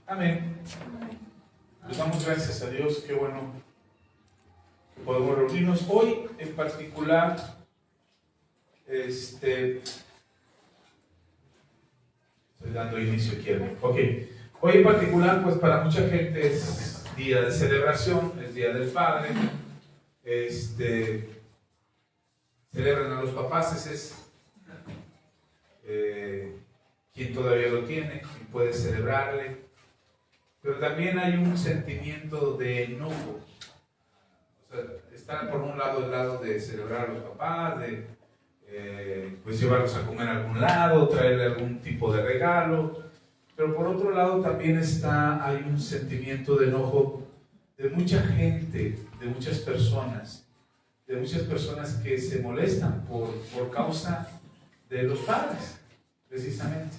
Amén. Pues damos gracias a Dios, qué bueno que podemos reunirnos. Hoy en particular, estoy dando inicio aquí. Ok. Hoy en particular, pues para mucha gente es día de celebración, es día del Padre. Celebran a los papaces, quien todavía lo tiene, quien puede celebrarle. Pero también hay un sentimiento de enojo. O sea, está por un lado el lado de celebrar a los papás, de pues llevarlos a comer a algún lado, traerle algún tipo de regalo. Pero por otro lado también hay un sentimiento de enojo de mucha gente, de muchas personas que se molestan por causa de los padres, precisamente.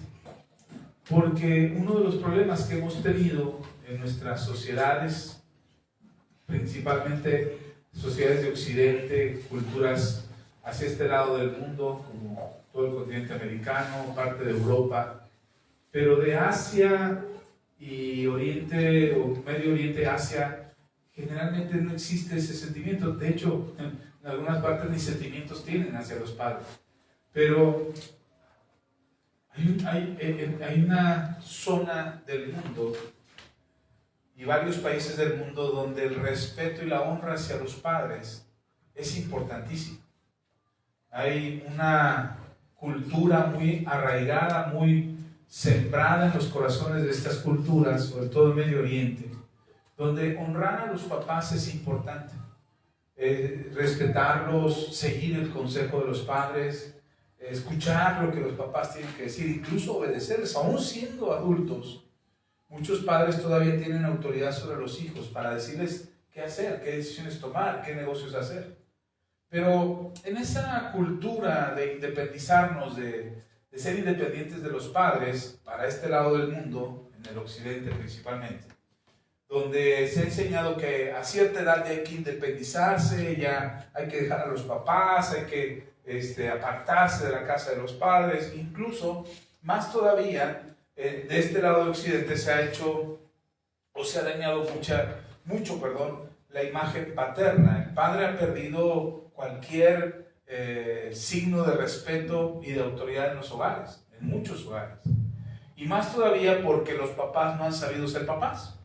Porque uno de los problemas que hemos tenido en nuestras sociedades, principalmente sociedades de Occidente, culturas hacia este lado del mundo, como todo el continente americano, parte de Europa, pero de Asia y Oriente, o Medio Oriente, Asia, generalmente no existe ese sentimiento. De hecho, en algunas partes ni sentimientos tienen hacia los padres. Pero hay una zona del mundo y varios países del mundo donde el respeto y la honra hacia los padres es importantísimo. Hay una cultura muy arraigada, muy sembrada en los corazones de estas culturas, sobre todo en Medio Oriente, donde honrar a los papás es importante. Respetarlos, seguir el consejo de los padres, escuchar lo que los papás tienen que decir, incluso obedecerles, aún siendo adultos. Muchos padres todavía tienen autoridad sobre los hijos para decirles qué hacer, qué decisiones tomar, qué negocios hacer. Pero en esa cultura de independizarnos, de ser independientes de los padres, para este lado del mundo, en el occidente principalmente, donde se ha enseñado que a cierta edad ya hay que independizarse, ya hay que dejar a los papás, hay que apartarse de la casa de los padres, incluso más todavía, de este lado de Occidente se ha hecho, o se ha dañado mucho, la imagen paterna. El padre ha perdido cualquier signo de respeto y de autoridad en los hogares, en muchos hogares. Y más todavía porque los papás no han sabido ser papás.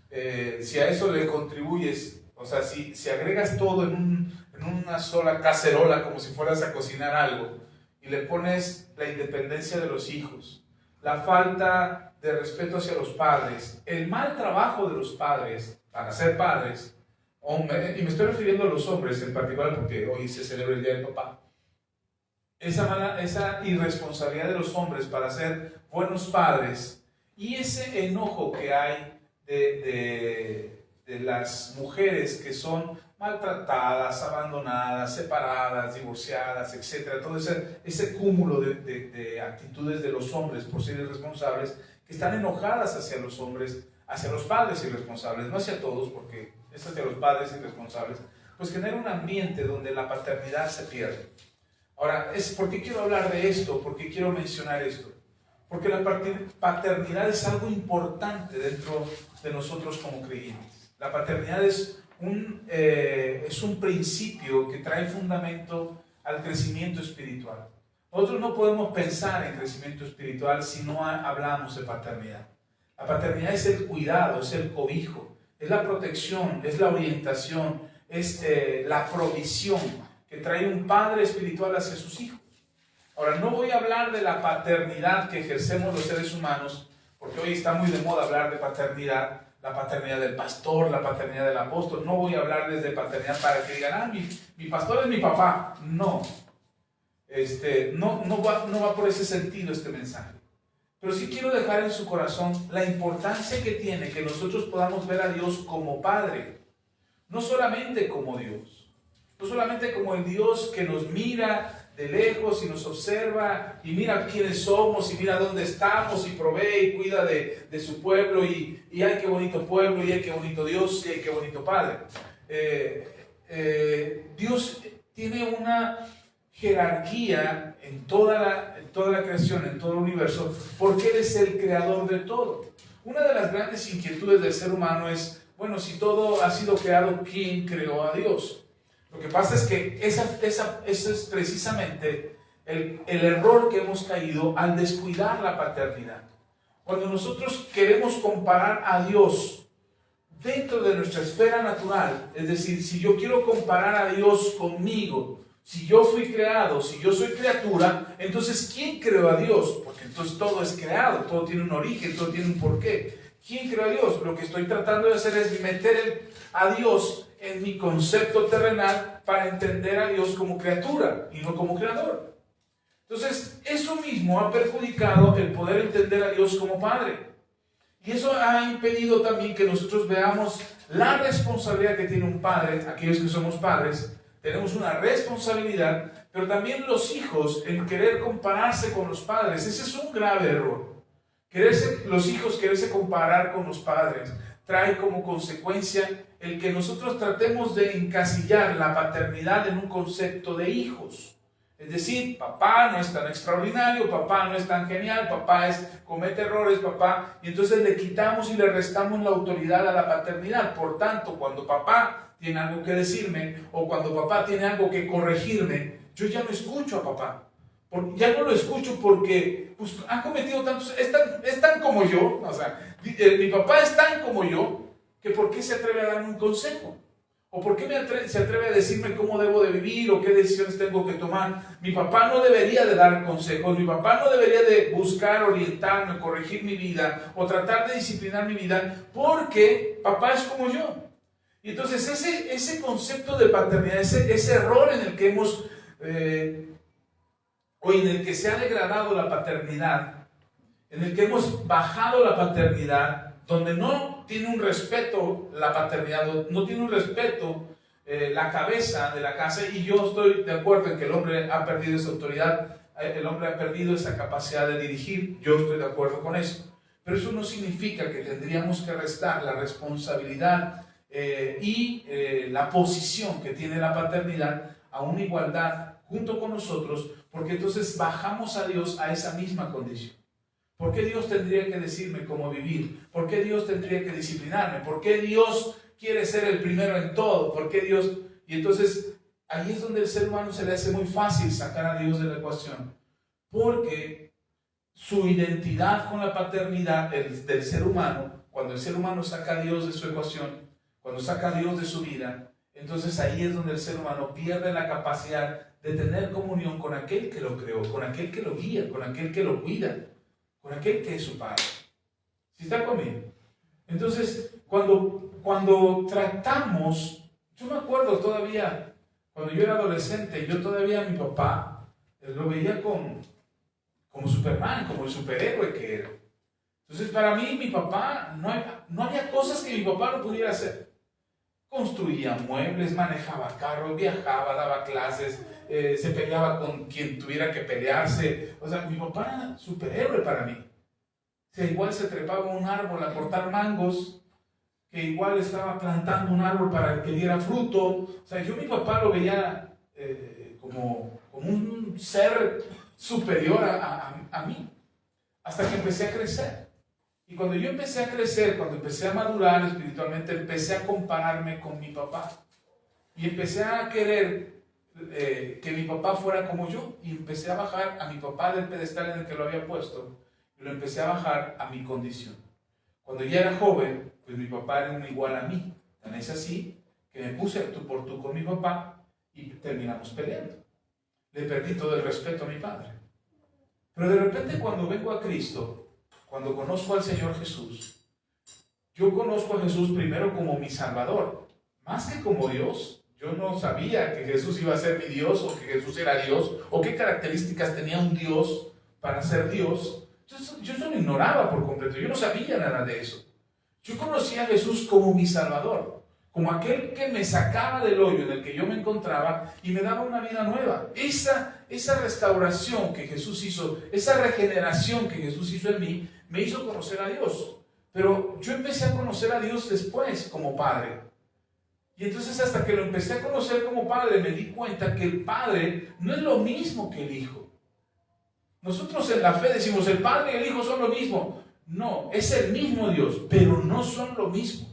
Si a eso le contribuyes, o sea, si agregas todo en una sola cacerola, como si fueras a cocinar algo, y le pones la independencia de los hijos, la falta de respeto hacia los padres, el mal trabajo de los padres para ser padres, y me estoy refiriendo a los hombres en particular porque hoy se celebra el Día del Papá, esa irresponsabilidad de los hombres para ser buenos padres, y ese enojo que hay de las mujeres que son maltratadas, abandonadas, separadas, divorciadas, etc. Todo ese cúmulo de actitudes de los hombres por ser irresponsables, que están enojadas hacia los hombres, hacia los padres irresponsables, no hacia todos, porque es hacia los padres irresponsables, pues genera un ambiente donde la paternidad se pierde. Ahora, ¿por qué quiero hablar de esto? ¿Por qué quiero mencionar esto? Porque la paternidad es algo importante dentro de nosotros como creyentes. La paternidad es un principio que trae fundamento al crecimiento espiritual. Nosotros no podemos pensar en crecimiento espiritual si no hablamos de paternidad. La paternidad es el cuidado, es el cobijo, es la protección, es la orientación, es la provisión que trae un padre espiritual hacia sus hijos. Ahora, no voy a hablar de la paternidad que ejercemos los seres humanos, porque hoy está muy de moda hablar de paternidad, la paternidad del pastor, la paternidad del apóstol. No voy a hablarles de paternidad para que digan, mi pastor es mi papá. No, no va por ese sentido este mensaje. Pero sí quiero dejar en su corazón la importancia que tiene que nosotros podamos ver a Dios como Padre, no solamente como Dios, no solamente como el Dios que nos mira de lejos y nos observa y mira quiénes somos y mira dónde estamos y provee y cuida de su pueblo y ay qué bonito pueblo y ay qué bonito Dios y ay qué bonito Padre. Dios tiene una jerarquía en toda la creación, en todo el universo, porque Él es el creador de todo. Una de las grandes inquietudes del ser humano es, bueno, si todo ha sido creado, ¿quién creó a Dios? Lo que pasa es que ese es precisamente el error que hemos caído al descuidar la paternidad. Cuando nosotros queremos comparar a Dios dentro de nuestra esfera natural, es decir, si yo quiero comparar a Dios conmigo, si yo fui creado, si yo soy criatura, entonces ¿quién creó a Dios? Porque entonces todo es creado, todo tiene un origen, todo tiene un porqué. ¿Quién creó a Dios? Lo que estoy tratando de hacer es meter a Dios en mi concepto terrenal para entender a Dios como criatura y no como creador. Entonces, eso mismo ha perjudicado el poder entender a Dios como Padre. Y eso ha impedido también que nosotros veamos la responsabilidad que tiene un padre. Aquellos que somos padres, tenemos una responsabilidad, pero también los hijos en querer compararse con los padres. Ese es un grave error. Los hijos quererse comparar con los padres trae como consecuencia el que nosotros tratemos de encasillar la paternidad en un concepto de hijos. Es decir, papá no es tan extraordinario, papá no es tan genial, papá comete errores, papá, y entonces le quitamos y le restamos la autoridad a la paternidad. Por tanto, cuando papá tiene algo que decirme o cuando papá tiene algo que corregirme, yo ya no escucho a papá. Ya no lo escucho porque pues, ha cometido tantos, es tan como yo, o sea, mi papá es tan como yo, que ¿por qué se atreve a darme un consejo? ¿O por qué se atreve a decirme cómo debo de vivir o qué decisiones tengo que tomar? Mi papá no debería de dar consejos, mi papá no debería de buscar orientarme, corregir mi vida o tratar de disciplinar mi vida, porque papá es como yo. Y entonces ese concepto de paternidad, ese error en el que hemos... o en el que se ha degradado la paternidad, en el que hemos bajado la paternidad, donde no tiene un respeto la paternidad, no tiene un respeto la cabeza de la casa, y yo estoy de acuerdo en que el hombre ha perdido esa autoridad, el hombre ha perdido esa capacidad de dirigir, yo estoy de acuerdo con eso, pero eso no significa que tendríamos que restar la responsabilidad y la posición que tiene la paternidad a una igualdad junto con nosotros, porque entonces bajamos a Dios a esa misma condición. ¿Por qué Dios tendría que decirme cómo vivir? ¿Por qué Dios tendría que disciplinarme? ¿Por qué Dios quiere ser el primero en todo? ¿Por qué Dios? Y entonces ahí es donde el ser humano se le hace muy fácil sacar a Dios de la ecuación, porque su identidad con la paternidad del ser humano, cuando el ser humano saca a Dios de su ecuación, cuando saca a Dios de su vida, entonces ahí es donde el ser humano pierde la capacidad de tener comunión con aquel que lo creó, con aquel que lo guía, con aquel que lo cuida, con aquel que es su padre. ¿Sí está conmigo? Entonces, cuando tratamos, yo me acuerdo todavía, cuando yo era adolescente, yo todavía a mi papá lo veía como Superman, como el superhéroe que era. Entonces, para mí, mi papá, no había cosas que mi papá no pudiera hacer. Construía muebles, manejaba carros, viajaba, daba clases, se peleaba con quien tuviera que pelearse. O sea, mi papá era superhéroe para mí. O sea, igual se trepaba a un árbol a cortar mangos, que igual estaba plantando un árbol para que diera fruto. O sea, yo mi papá lo veía como un ser superior a mí, hasta que empecé a crecer. Y cuando yo empecé a crecer, cuando empecé a madurar espiritualmente, empecé a compararme con mi papá. Y empecé a querer que mi papá fuera como yo. Y empecé a bajar a mi papá del pedestal en el que lo había puesto. Y lo empecé a bajar a mi condición. Cuando ya era joven, pues mi papá era un igual a mí. Tan es así que me puse tú por tú con mi papá y terminamos peleando. Le perdí todo el respeto a mi padre. Pero de repente cuando vengo a Cristo, cuando conozco al Señor Jesús, yo conozco a Jesús primero como mi Salvador, más que como Dios. Yo no sabía que Jesús iba a ser mi Dios, o que Jesús era Dios, o qué características tenía un Dios para ser Dios. Yo eso lo ignoraba por completo, yo no sabía nada de eso. Yo conocía a Jesús como mi Salvador, como aquel que me sacaba del hoyo en el que yo me encontraba y me daba una vida nueva. Esa restauración que Jesús hizo, esa regeneración que Jesús hizo en mí, me hizo conocer a Dios. Pero yo empecé a conocer a Dios después como padre. Y entonces hasta que lo empecé a conocer como padre, me di cuenta que el padre no es lo mismo que el hijo. Nosotros en la fe decimos, el padre y el hijo son lo mismo. No, es el mismo Dios, pero no son lo mismo.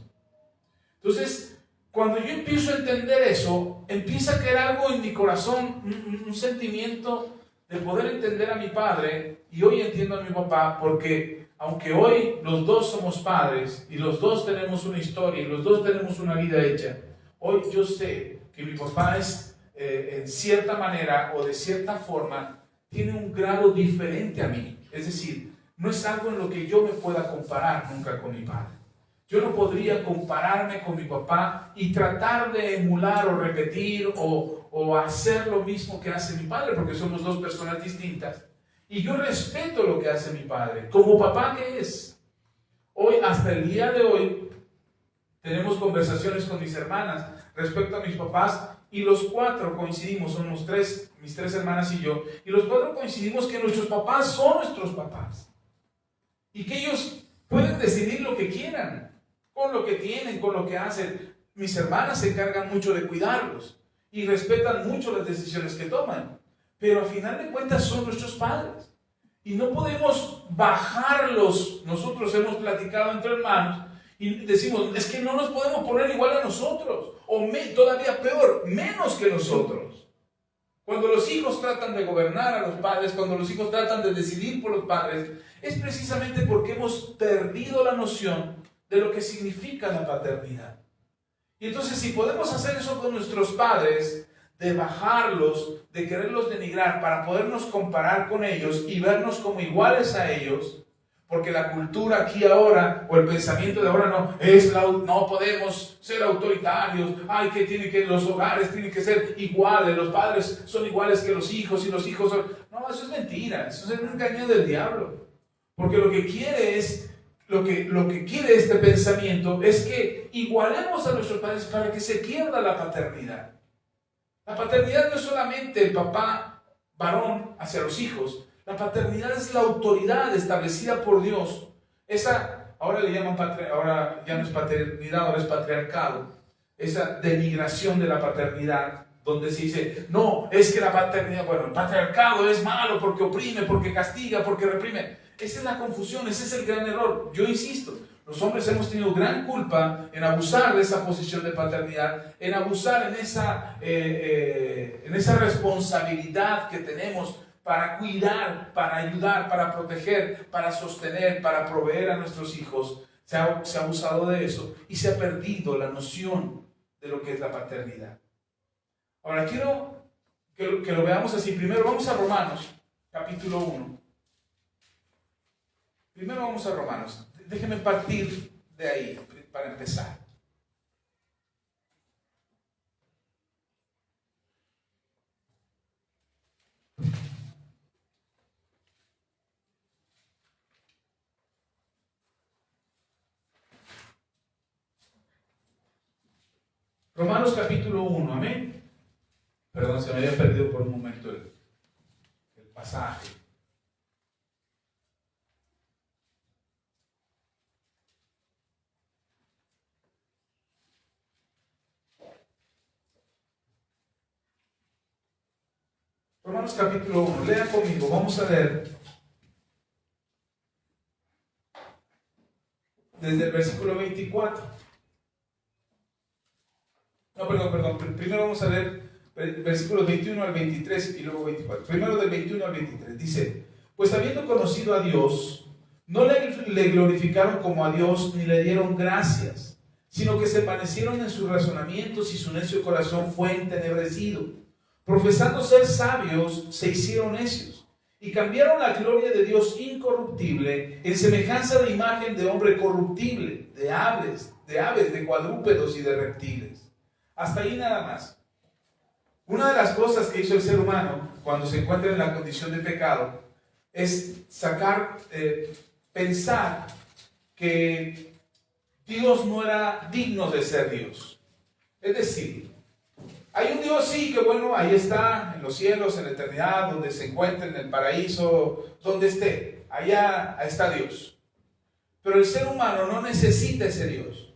Entonces, cuando yo empiezo a entender eso, empieza a crear algo en mi corazón, un sentimiento de poder entender a mi padre, y hoy entiendo a mi papá, porque aunque hoy los dos somos padres, y los dos tenemos una historia, y los dos tenemos una vida hecha, hoy yo sé que mi papá es, en cierta manera, o de cierta forma, tiene un grado diferente a mí. Es decir, no es algo en lo que yo me pueda comparar nunca con mi padre. Yo no podría compararme con mi papá y tratar de emular o repetir o hacer lo mismo que hace mi padre, porque somos dos personas distintas. Y yo respeto lo que hace mi padre, como papá que es. Hoy, hasta el día de hoy, tenemos conversaciones con mis hermanas respecto a mis papás, y los cuatro coincidimos, somos tres, mis tres hermanas y yo, y los cuatro coincidimos que nuestros papás son nuestros papás. Y que ellos pueden decidir lo que quieran, con lo que tienen, con lo que hacen. Mis hermanas se encargan mucho de cuidarlos y respetan mucho las decisiones que toman. Pero al final de cuentas son nuestros padres. Y no podemos bajarlos. Nosotros hemos platicado entre hermanos y decimos, es que no nos podemos poner igual a nosotros. O todavía peor, menos que nosotros. Cuando los hijos tratan de gobernar a los padres, cuando los hijos tratan de decidir por los padres, es precisamente porque hemos perdido la noción de lo que significa la paternidad. Y entonces, si podemos hacer eso con nuestros padres, de bajarlos, de quererlos denigrar para podernos comparar con ellos y vernos como iguales a ellos, porque la cultura aquí ahora, o el pensamiento de ahora no podemos ser autoritarios, los hogares tienen que ser iguales, los padres son iguales que los hijos y los hijos son... No, eso es mentira, eso es un engaño del diablo. Porque lo que quiere es, lo que quiere este pensamiento es que igualemos a nuestros padres para que se pierda la paternidad. La paternidad no es solamente el papá varón hacia los hijos. La paternidad es la autoridad establecida por Dios. Esa, ahora le llaman ahora ya no es paternidad, ahora es patriarcado. Esa denigración de la paternidad, donde se dice, no, es que la paternidad, bueno, el patriarcado es malo porque oprime, porque castiga, porque reprime. Esa es la confusión, ese es el gran error. Yo insisto, los hombres hemos tenido gran culpa en abusar de esa posición de paternidad, en abusar en esa responsabilidad que tenemos para cuidar, para ayudar, para proteger, para sostener, para proveer a nuestros hijos. Se ha abusado de eso y se ha perdido la noción de lo que es la paternidad. Ahora quiero que lo veamos así. Primero vamos a Romanos, capítulo 1. Primero vamos a Romanos. Déjenme partir de ahí para empezar. Romanos capítulo 1, amén. Perdón, se me había perdido por un momento el pasaje. Romanos capítulo 1, lea conmigo, vamos a leer desde el versículo 24. No, perdón, primero vamos a leer versículos 21 al 23 y luego 24. Primero del 21 al 23, dice, pues habiendo conocido a Dios, no le glorificaron como a Dios ni le dieron gracias, sino que se envanecieron en sus razonamientos y su necio corazón fue entenebrecido. Profesando ser sabios, se hicieron necios y cambiaron la gloria de Dios incorruptible en semejanza de imagen de hombre corruptible, de aves, de cuadrúpedos y de reptiles. Hasta ahí nada más. Una de las cosas que hizo el ser humano cuando se encuentra en la condición de pecado es pensar que Dios no era digno de ser Dios. Es decir, hay un Dios, sí, que bueno, ahí está, en los cielos, en la eternidad, donde se encuentre, en el paraíso, donde esté, allá está Dios. Pero el ser humano no necesita ese Dios.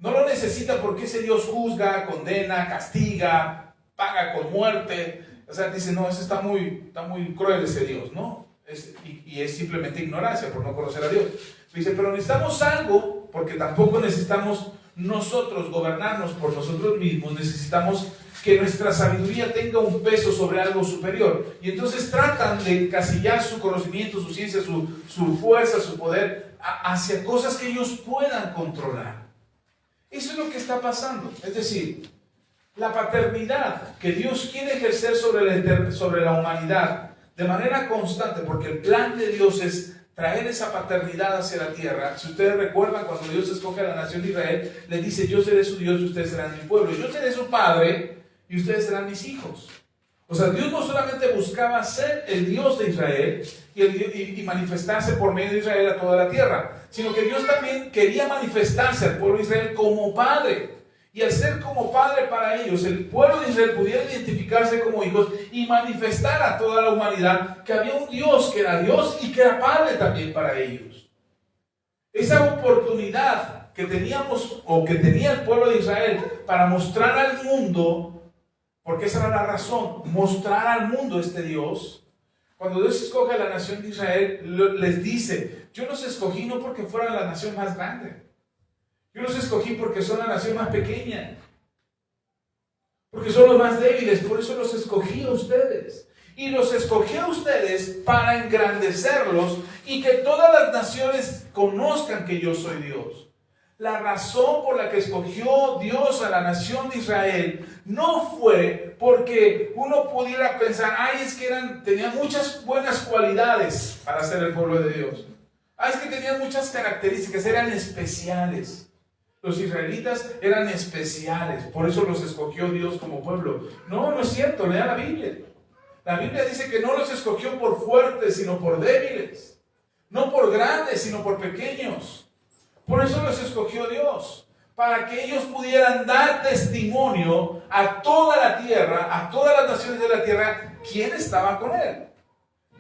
No lo necesita porque ese Dios juzga, condena, castiga, paga con muerte. O sea, dice, no, ese está muy cruel ese Dios, ¿no? Y es simplemente ignorancia por no conocer a Dios. Dice, pero necesitamos algo, porque tampoco necesitamos nosotros gobernarnos por nosotros mismos. Necesitamos que nuestra sabiduría tenga un peso sobre algo superior. Y entonces tratan de encasillar su conocimiento, su ciencia, su fuerza, su poder hacia cosas que ellos puedan controlar. Eso es lo que está pasando. Es decir, la paternidad que Dios quiere ejercer sobre la humanidad de manera constante, porque el plan de Dios es traer esa paternidad hacia la tierra. Si ustedes recuerdan, cuando Dios escoge a la nación de Israel, le dice, yo seré su Dios y ustedes serán mi pueblo. Yo seré su padre y ustedes serán mis hijos. O sea, Dios no solamente buscaba ser el Dios de Israel y manifestarse por medio de Israel a toda la tierra, sino que Dios también quería manifestarse al pueblo de Israel como padre. Y al ser como padre para ellos, el pueblo de Israel pudiera identificarse como hijos y manifestar a toda la humanidad que había un Dios que era Dios y que era padre también para ellos. Esa oportunidad que teníamos o que tenía el pueblo de Israel para mostrar al mundo, porque esa era la razón, mostrar al mundo este Dios. Cuando Dios escoge a la nación de Israel, les dice, yo los escogí no porque fueran la nación más grande. Yo los escogí porque son la nación más pequeña. Porque son los más débiles. Por eso los escogí a ustedes. Y los escogí a ustedes para engrandecerlos y que todas las naciones conozcan que yo soy Dios. La razón por la que escogió Dios a la nación de Israel no fue porque uno pudiera pensar, ay, es que tenían muchas buenas cualidades para ser el pueblo de Dios. Es que tenían muchas características, eran especiales. Los israelitas eran especiales, por eso los escogió Dios como pueblo. No, no es cierto, lea la Biblia. La Biblia dice que no los escogió por fuertes, sino por débiles. No por grandes, sino por pequeños. Por eso los escogió Dios, para que ellos pudieran dar testimonio a toda la tierra, a todas las naciones de la tierra, quién estaba con él.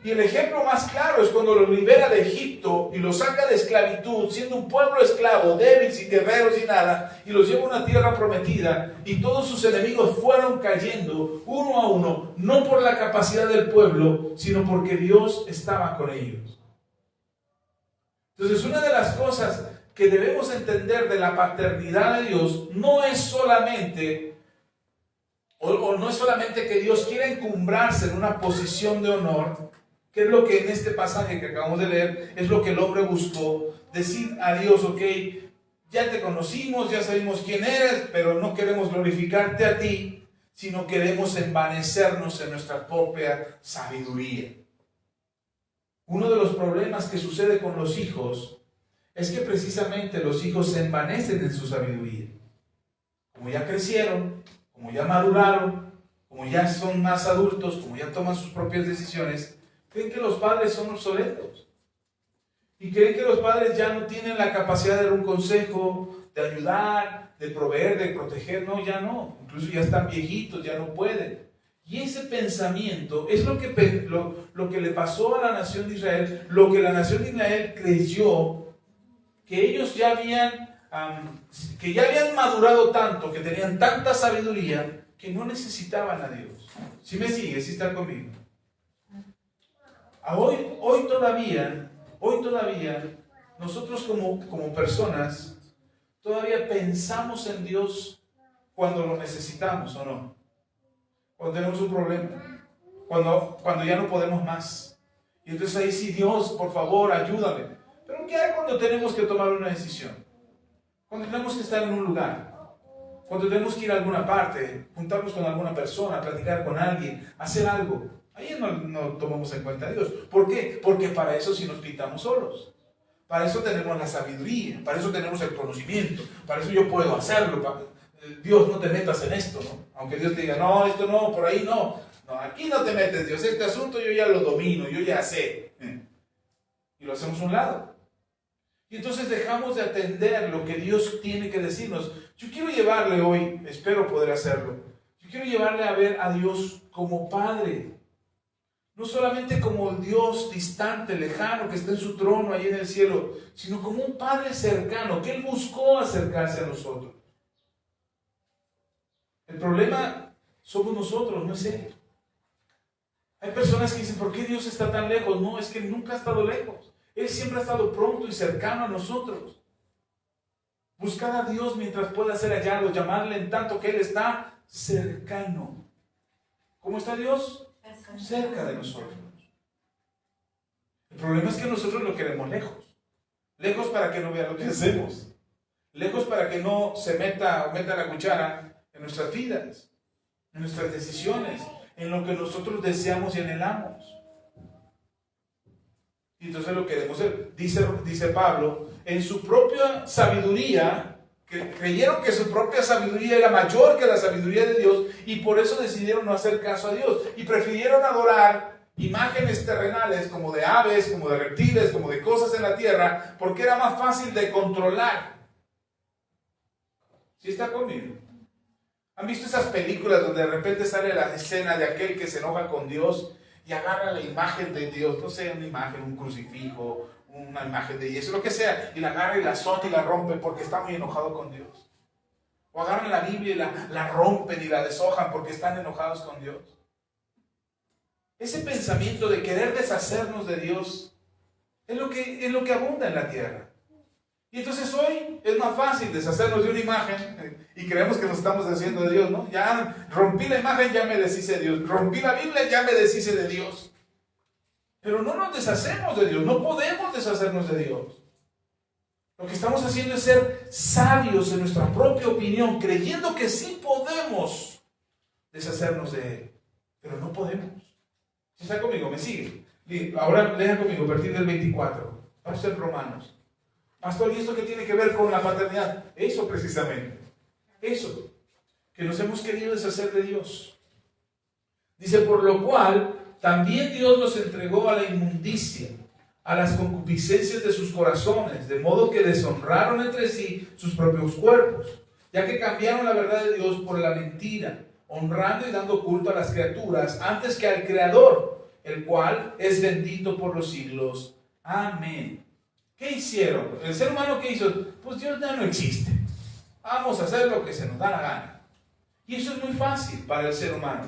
Y el ejemplo más claro es cuando los libera de Egipto y los saca de esclavitud, siendo un pueblo esclavo, débil, sin guerreros y nada, y los lleva a una tierra prometida, y todos sus enemigos fueron cayendo uno a uno, no por la capacidad del pueblo, sino porque Dios estaba con ellos. Entonces, una de las cosas que debemos entender de la paternidad de Dios no es solamente, no es solamente que Dios quiera encumbrarse en una posición de honor, que es lo que en este pasaje que acabamos de leer, es lo que el hombre buscó, decir a Dios, ok, ya te conocimos, ya sabemos quién eres, pero no queremos glorificarte a ti, sino queremos envanecernos en nuestra propia sabiduría. Uno de los problemas que sucede con los hijos es que precisamente los hijos se envanecen en su sabiduría. Como ya crecieron, como ya maduraron, como ya son más adultos, como ya toman sus propias decisiones, creen que los padres son obsoletos. Y creen que los padres ya no tienen la capacidad de dar un consejo, de ayudar, de proveer, de proteger. No, ya no. Incluso ya están viejitos, ya no pueden. Y ese pensamiento es lo que le pasó a la nación de Israel, lo que la nación de Israel creyó, que ellos ya habían madurado tanto, que tenían tanta sabiduría, que no necesitaban a Dios. ¿Sí me sigue? ¿Sí están conmigo? Hoy todavía, nosotros como personas, todavía pensamos en Dios cuando lo necesitamos, ¿o no? Cuando tenemos un problema, cuando ya no podemos más. Y entonces ahí sí, Dios, por favor, ayúdame. Pero ¿qué hay cuando tenemos que tomar una decisión? Cuando tenemos que estar en un lugar, cuando tenemos que ir a alguna parte, juntarnos con alguna persona, platicar con alguien, hacer algo. Ahí no tomamos en cuenta a Dios. ¿Por qué? Porque para eso sí nos pintamos solos. Para eso tenemos la sabiduría, para eso tenemos el conocimiento, para eso yo puedo hacerlo. Dios, no te metas en esto, ¿no? Aunque Dios te diga, no, esto no, por ahí no. No, aquí no te metes, Dios. Este asunto yo ya lo domino, yo ya sé. Y lo hacemos a un lado. Y entonces dejamos de atender lo que Dios tiene que decirnos. Yo quiero llevarle hoy, espero poder hacerlo, yo quiero llevarle a ver a Dios como Padre. No solamente como el Dios distante, lejano, que está en su trono ahí en el cielo, sino como un Padre cercano, que Él buscó acercarse a nosotros. El problema somos nosotros, no es Él. Hay personas que dicen, ¿por qué Dios está tan lejos? No, es que nunca ha estado lejos. Él siempre ha estado pronto y cercano a nosotros. Buscar a Dios mientras pueda ser hallado, llamarle en tanto que Él está cercano. ¿Cómo está Dios? Cerca de nosotros. El problema es que nosotros lo queremos lejos. Lejos para que no vea lo que hacemos. Lejos para que no se meta la cuchara en nuestras vidas, en nuestras decisiones, en lo que nosotros deseamos y anhelamos. Y entonces lo queremos ser. Dice Pablo, en su propia sabiduría, que creyeron que su propia sabiduría era mayor que la sabiduría de Dios, y por eso decidieron no hacer caso a Dios, y prefirieron adorar imágenes terrenales como de aves, como de reptiles, como de cosas en la tierra, porque era más fácil de controlar. ¿Sí está conmigo? ¿Han visto esas películas donde de repente sale la escena de aquel que se enoja con Dios y agarra la imagen de Dios? No sé, una imagen, un crucifijo, una imagen de Jesús, lo que sea, y la agarra y la azota y la rompe porque está muy enojado con Dios. O agarran la Biblia y la rompen y la deshojan porque están enojados con Dios. Ese pensamiento de querer deshacernos de Dios es lo que abunda en la tierra. Y entonces hoy es más fácil deshacernos de una imagen y creemos que nos estamos deshaciendo de Dios, ¿no? Ya rompí la imagen, ya me deshice de Dios. Rompí la Biblia, ya me deshice de Dios. Pero no nos deshacemos de Dios, no podemos deshacernos de Dios. Lo que estamos haciendo es ser sabios en nuestra propia opinión, creyendo que sí podemos deshacernos de Él, pero no podemos. ¿Sí está conmigo? ¿Me sigue? Ahora lean conmigo a partir del 24. Vamos a ser Romanos. Pastor, ¿y esto qué tiene que ver con la paternidad? Eso precisamente. Eso. Que nos hemos querido deshacer de Dios. Dice, por lo cual, también Dios nos entregó a la inmundicia, a las concupiscencias de sus corazones, de modo que deshonraron entre sí sus propios cuerpos, ya que cambiaron la verdad de Dios por la mentira, honrando y dando culto a las criaturas antes que al Creador, el cual es bendito por los siglos. Amén. ¿Qué hicieron? ¿El ser humano qué hizo? Pues Dios ya no existe. Vamos a hacer lo que se nos da la gana. Y eso es muy fácil para el ser humano.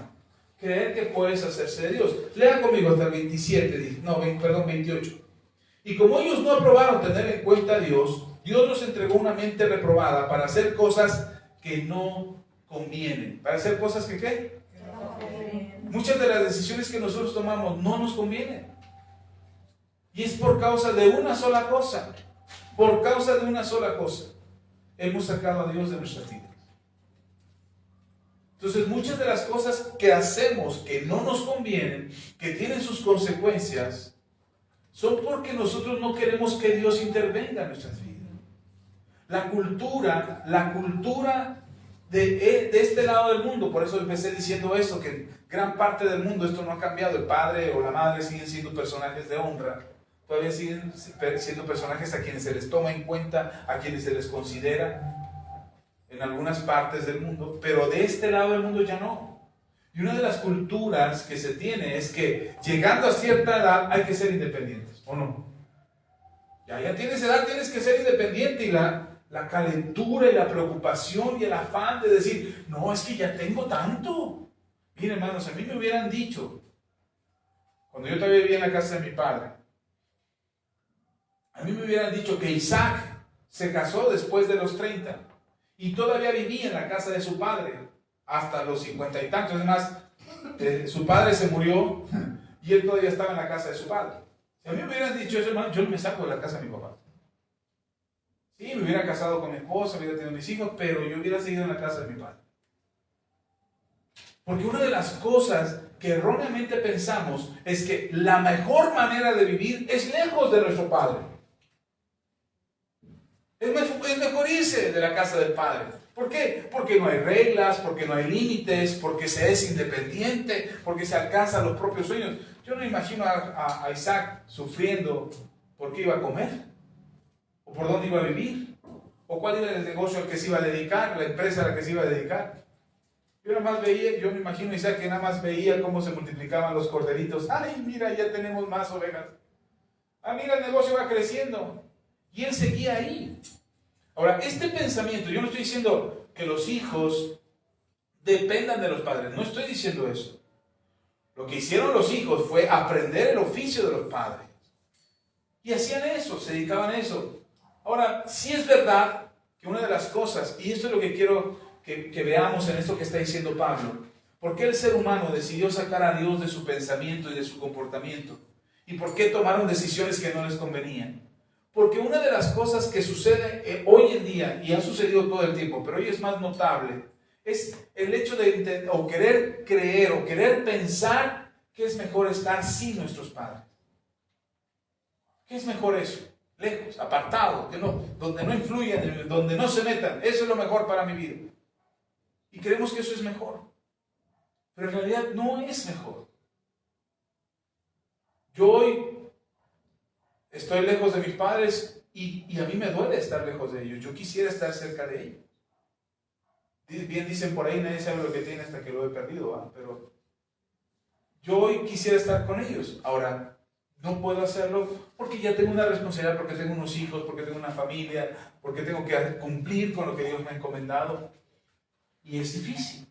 Creer que puedes hacerse de Dios. Lea conmigo hasta el 28. Y como ellos no aprobaron tener en cuenta a Dios, Dios nos entregó una mente reprobada para hacer cosas que no convienen. ¿Para hacer cosas que qué? Muchas de las decisiones que nosotros tomamos no nos convienen. Y es por causa de una sola cosa. Por causa de una sola cosa. Hemos sacado a Dios de nuestras vidas. Entonces muchas de las cosas que hacemos que no nos convienen, que tienen sus consecuencias, son porque nosotros no queremos que Dios intervenga en nuestras vidas. La cultura de este lado del mundo, por eso empecé diciendo esto, que en gran parte del mundo esto no ha cambiado. El padre o la madre siguen siendo personajes de honra. Todavía siguen siendo personajes a quienes se les toma en cuenta, a quienes se les considera en algunas partes del mundo, pero de este lado del mundo ya no. Y una de las culturas que se tiene es que llegando a cierta edad hay que ser independientes, ¿o no? Ya tienes edad, tienes que ser independiente, y la calentura y la preocupación y el afán de decir, no, es que ya tengo tanto. Miren, hermanos, a mí me hubieran dicho, cuando yo todavía vivía en la casa de mi padre, a mí me hubieran dicho que Isaac se casó después de los 30 y todavía vivía en la casa de su padre hasta los 50 y tantos. Es más, su padre se murió y él todavía estaba en la casa de su padre. Si a mí me hubieran dicho eso, hermano, yo me saco de la casa de mi papá. Sí, me hubiera casado con mi esposa, hubiera tenido mis hijos, pero yo hubiera seguido en la casa de mi padre. Porque una de las cosas que erróneamente pensamos es que la mejor manera de vivir es lejos de nuestro padre. Es mejor irse de la casa del padre. ¿Por qué? Porque no hay reglas, porque no hay límites, porque se es independiente, porque se alcanzan los propios sueños. Yo no imagino a Isaac sufriendo por qué iba a comer, o por dónde iba a vivir, o cuál era el negocio al que se iba a dedicar, la empresa a la que se iba a dedicar. Yo me imagino a Isaac que nada más veía cómo se multiplicaban los corderitos. Ay, mira, ya tenemos más ovejas. Ah, mira, el negocio va creciendo. Y él seguía ahí. Ahora, este pensamiento, yo no estoy diciendo que los hijos dependan de los padres. No estoy diciendo eso. Lo que hicieron los hijos fue aprender el oficio de los padres. Y hacían eso, se dedicaban a eso. Ahora, sí es verdad que una de las cosas, y esto es lo que quiero que veamos en esto que está diciendo Pablo, ¿por qué el ser humano decidió sacar a Dios de su pensamiento y de su comportamiento? ¿Y por qué tomaron decisiones que no les convenían? Porque una de las cosas que sucede hoy en día, y ha sucedido todo el tiempo, pero hoy es más notable, es el hecho de o querer creer o querer pensar que es mejor estar sin nuestros padres. ¿Qué es mejor eso? Lejos, apartado, donde no influyan, donde no se metan. Eso es lo mejor para mi vida. Y creemos que eso es mejor. Pero en realidad no es mejor. Yo hoy estoy lejos de mis padres y a mí me duele estar lejos de ellos. Yo quisiera estar cerca de ellos. Bien dicen por ahí, nadie sabe lo que tiene hasta que lo he perdido, ¿eh? Pero yo hoy quisiera estar con ellos. Ahora, no puedo hacerlo porque ya tengo una responsabilidad, porque tengo unos hijos, porque tengo una familia, porque tengo que cumplir con lo que Dios me ha encomendado. Y es difícil.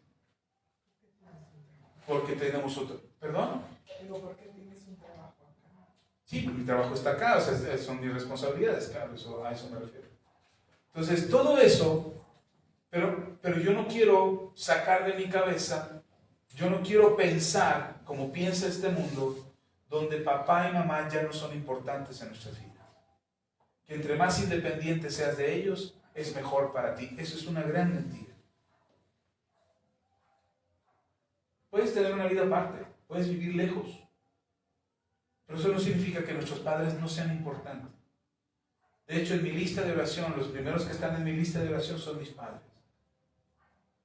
Porque tenemos otro. ¿Perdón? Digo, ¿por qué tienes un trabajo acá? Sí, mi trabajo está acá, o sea, son mis responsabilidades, claro, a eso me refiero. Entonces, todo eso, pero yo no quiero sacar de mi cabeza, yo no quiero pensar como piensa este mundo, donde papá y mamá ya no son importantes en nuestras vidas. Que entre más independiente seas de ellos, es mejor para ti. Eso es una gran mentira. Puedes tener una vida aparte, puedes vivir lejos, pero eso no significa que nuestros padres no sean importantes. De hecho, en mi lista de oración, los primeros que están en mi lista de oración son mis padres.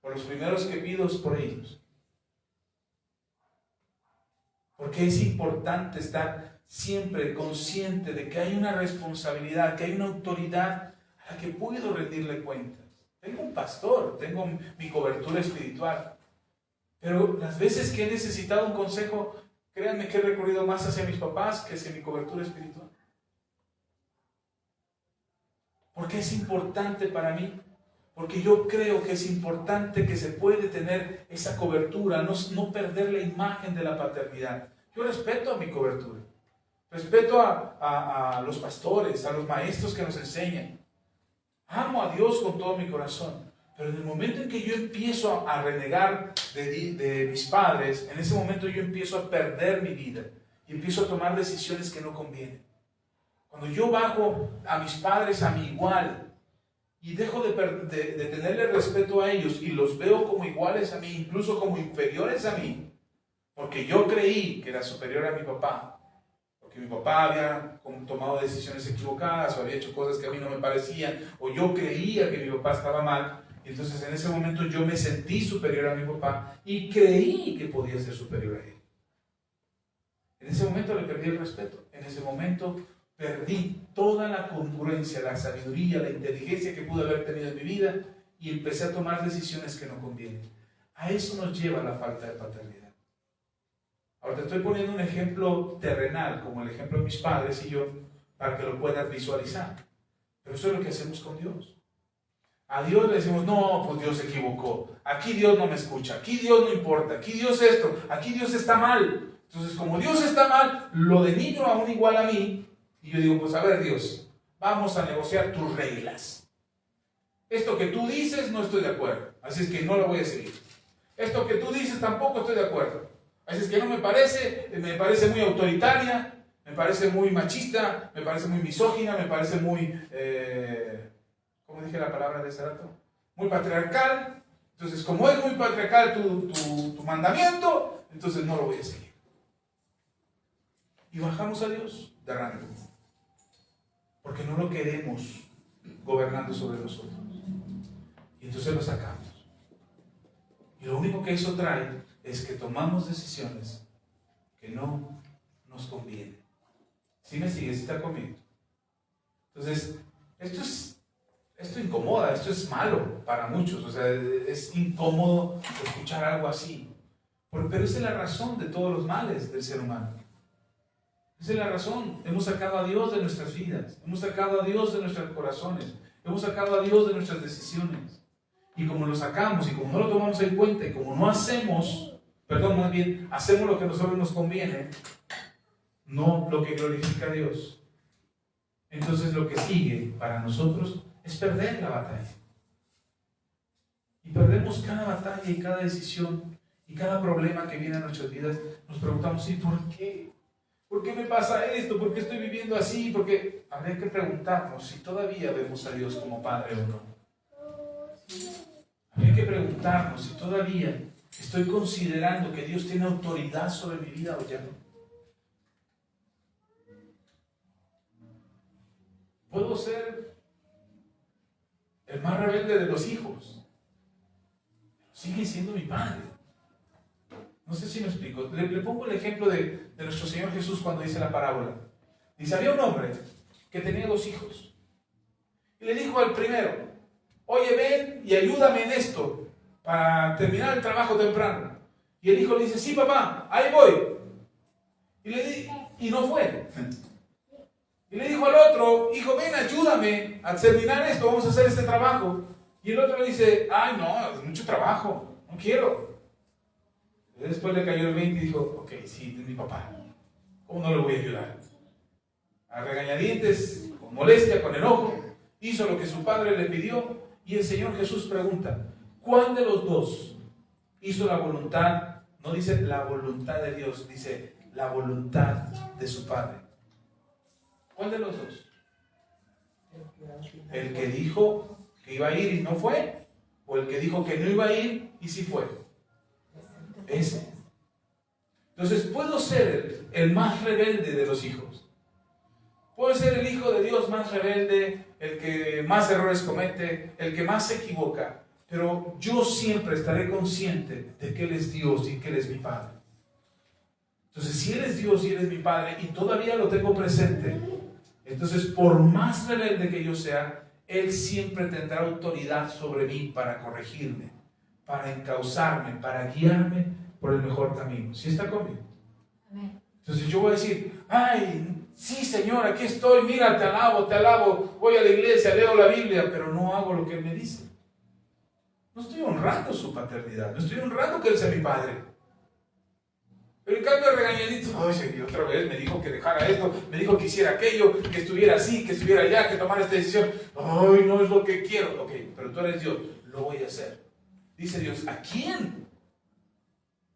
Por los primeros que pido es por ellos. Porque es importante estar siempre consciente de que hay una responsabilidad, que hay una autoridad a la que puedo rendirle cuentas. Tengo un pastor, tengo mi cobertura espiritual. Pero las veces que he necesitado un consejo, créanme que he recurrido más hacia mis papás que hacia mi cobertura espiritual. Porque es importante para mí. Porque yo creo que es importante que se puede tener esa cobertura, no perder la imagen de la paternidad. Yo respeto a mi cobertura. Respeto a los pastores, a los maestros que nos enseñan. Amo a Dios con todo mi corazón. Pero en el momento en que yo empiezo a renegar de mis padres, en ese momento yo empiezo a perder mi vida y empiezo a tomar decisiones que no convienen. Cuando yo bajo a mis padres a mi igual y dejo de tenerle respeto a ellos y los veo como iguales a mí, incluso como inferiores a mí, porque yo creí que era superior a mi papá, porque mi papá había tomado decisiones equivocadas o había hecho cosas que a mí no me parecían, o yo creía que mi papá estaba mal. Entonces en ese momento yo me sentí superior a mi papá y creí que podía ser superior a él. En ese momento le perdí el respeto. En ese momento perdí toda la congruencia, la sabiduría, la inteligencia que pude haber tenido en mi vida y empecé a tomar decisiones que no convienen. A eso nos lleva la falta de paternidad. Ahora te estoy poniendo un ejemplo terrenal, como el ejemplo de mis padres y yo, para que lo puedas visualizar. Pero eso es lo que hacemos con Dios. A Dios le decimos, no, pues Dios se equivocó. Aquí Dios no me escucha. Aquí Dios no importa. Aquí Dios esto. Aquí Dios está mal. Entonces, como Dios está mal, lo denigro a un igual a mí. Y yo digo, pues a ver Dios, vamos a negociar tus reglas. Esto que tú dices no estoy de acuerdo. Así es que no lo voy a seguir. Esto que tú dices tampoco estoy de acuerdo. Así es que no me parece muy autoritaria, me parece muy machista, me parece muy misógina, me parece muy... ¿cómo dije la palabra de ese rato? Muy patriarcal. Entonces, como es muy patriarcal tu mandamiento, entonces no lo voy a seguir. Y bajamos a Dios de rango. Porque no lo queremos gobernando sobre nosotros. Y entonces lo sacamos. Y lo único que eso trae es que tomamos decisiones que no nos convienen. ¿Sí me sigues? ¿Está conmigo? Entonces, esto incomoda, esto es malo para muchos, o sea, es incómodo escuchar algo así. Pero esa es la razón de todos los males del ser humano. Esa es la razón. Hemos sacado a Dios de nuestras vidas, hemos sacado a Dios de nuestros corazones, hemos sacado a Dios de nuestras decisiones. Y como lo sacamos y como no lo tomamos en cuenta y como no hacemos, perdón, más bien, hacemos lo que a nosotros nos conviene, no lo que glorifica a Dios, entonces lo que sigue para nosotros es perder la batalla. Y perdemos cada batalla y cada decisión y cada problema que viene a nuestras vidas. Nos preguntamos, ¿y por qué? ¿Por qué me pasa esto? ¿Por qué estoy viviendo así? Porque habría que preguntarnos si todavía vemos a Dios como Padre o no. Habría que preguntarnos si todavía estoy considerando que Dios tiene autoridad sobre mi vida o ya no. Puedo ser el más rebelde de los hijos, pero sigue siendo mi padre. No sé si me explico. Le pongo el ejemplo de nuestro Señor Jesús cuando dice la parábola. Dice, había un hombre que tenía 2 hijos. Y le dijo al primero, oye, ven y ayúdame en esto para terminar el trabajo temprano. Y el hijo le dice, sí, papá, ahí voy. Y no fue. Y le dijo al otro, hijo, ven, ayúdame a terminar esto, vamos a hacer este trabajo. Y el otro le dice, ay, no, es mucho trabajo, no quiero. Y después le cayó el 20 y dijo, ok, sí, es mi papá, ¿cómo no le voy a ayudar? A regañadientes, con molestia, con enojo, hizo lo que su padre le pidió. Y el Señor Jesús pregunta, ¿cuál de los dos hizo la voluntad? No dice la voluntad de Dios, dice la voluntad de su padre. ¿Cuál de los dos? ¿El que dijo que iba a ir y no fue? ¿O el que dijo que no iba a ir y sí fue? Ese. Entonces, puedo ser el más rebelde de los hijos. Puedo ser el hijo de Dios más rebelde, el que más errores comete, el que más se equivoca. Pero yo siempre estaré consciente de que Él es Dios y que Él es mi Padre. Entonces, si Él es Dios y Él es mi Padre y todavía lo tengo presente, entonces, por más rebelde que yo sea, Él siempre tendrá autoridad sobre mí para corregirme, para encauzarme, para guiarme por el mejor camino. ¿Sí está conmigo? Amén. Entonces yo voy a decir, ay, sí, Señor, aquí estoy, mira, te alabo, voy a la iglesia, leo la Biblia, pero no hago lo que Él me dice. No estoy honrando su paternidad, no estoy honrando que Él sea mi Padre. Pero en cambio regañadito, ay, Señor, otra vez me dijo que dejara esto, me dijo que hiciera aquello, que estuviera así, que estuviera allá, que tomara esta decisión. Ay, no es lo que quiero. Ok, pero tú eres Dios, lo voy a hacer. Dice Dios, ¿a quién?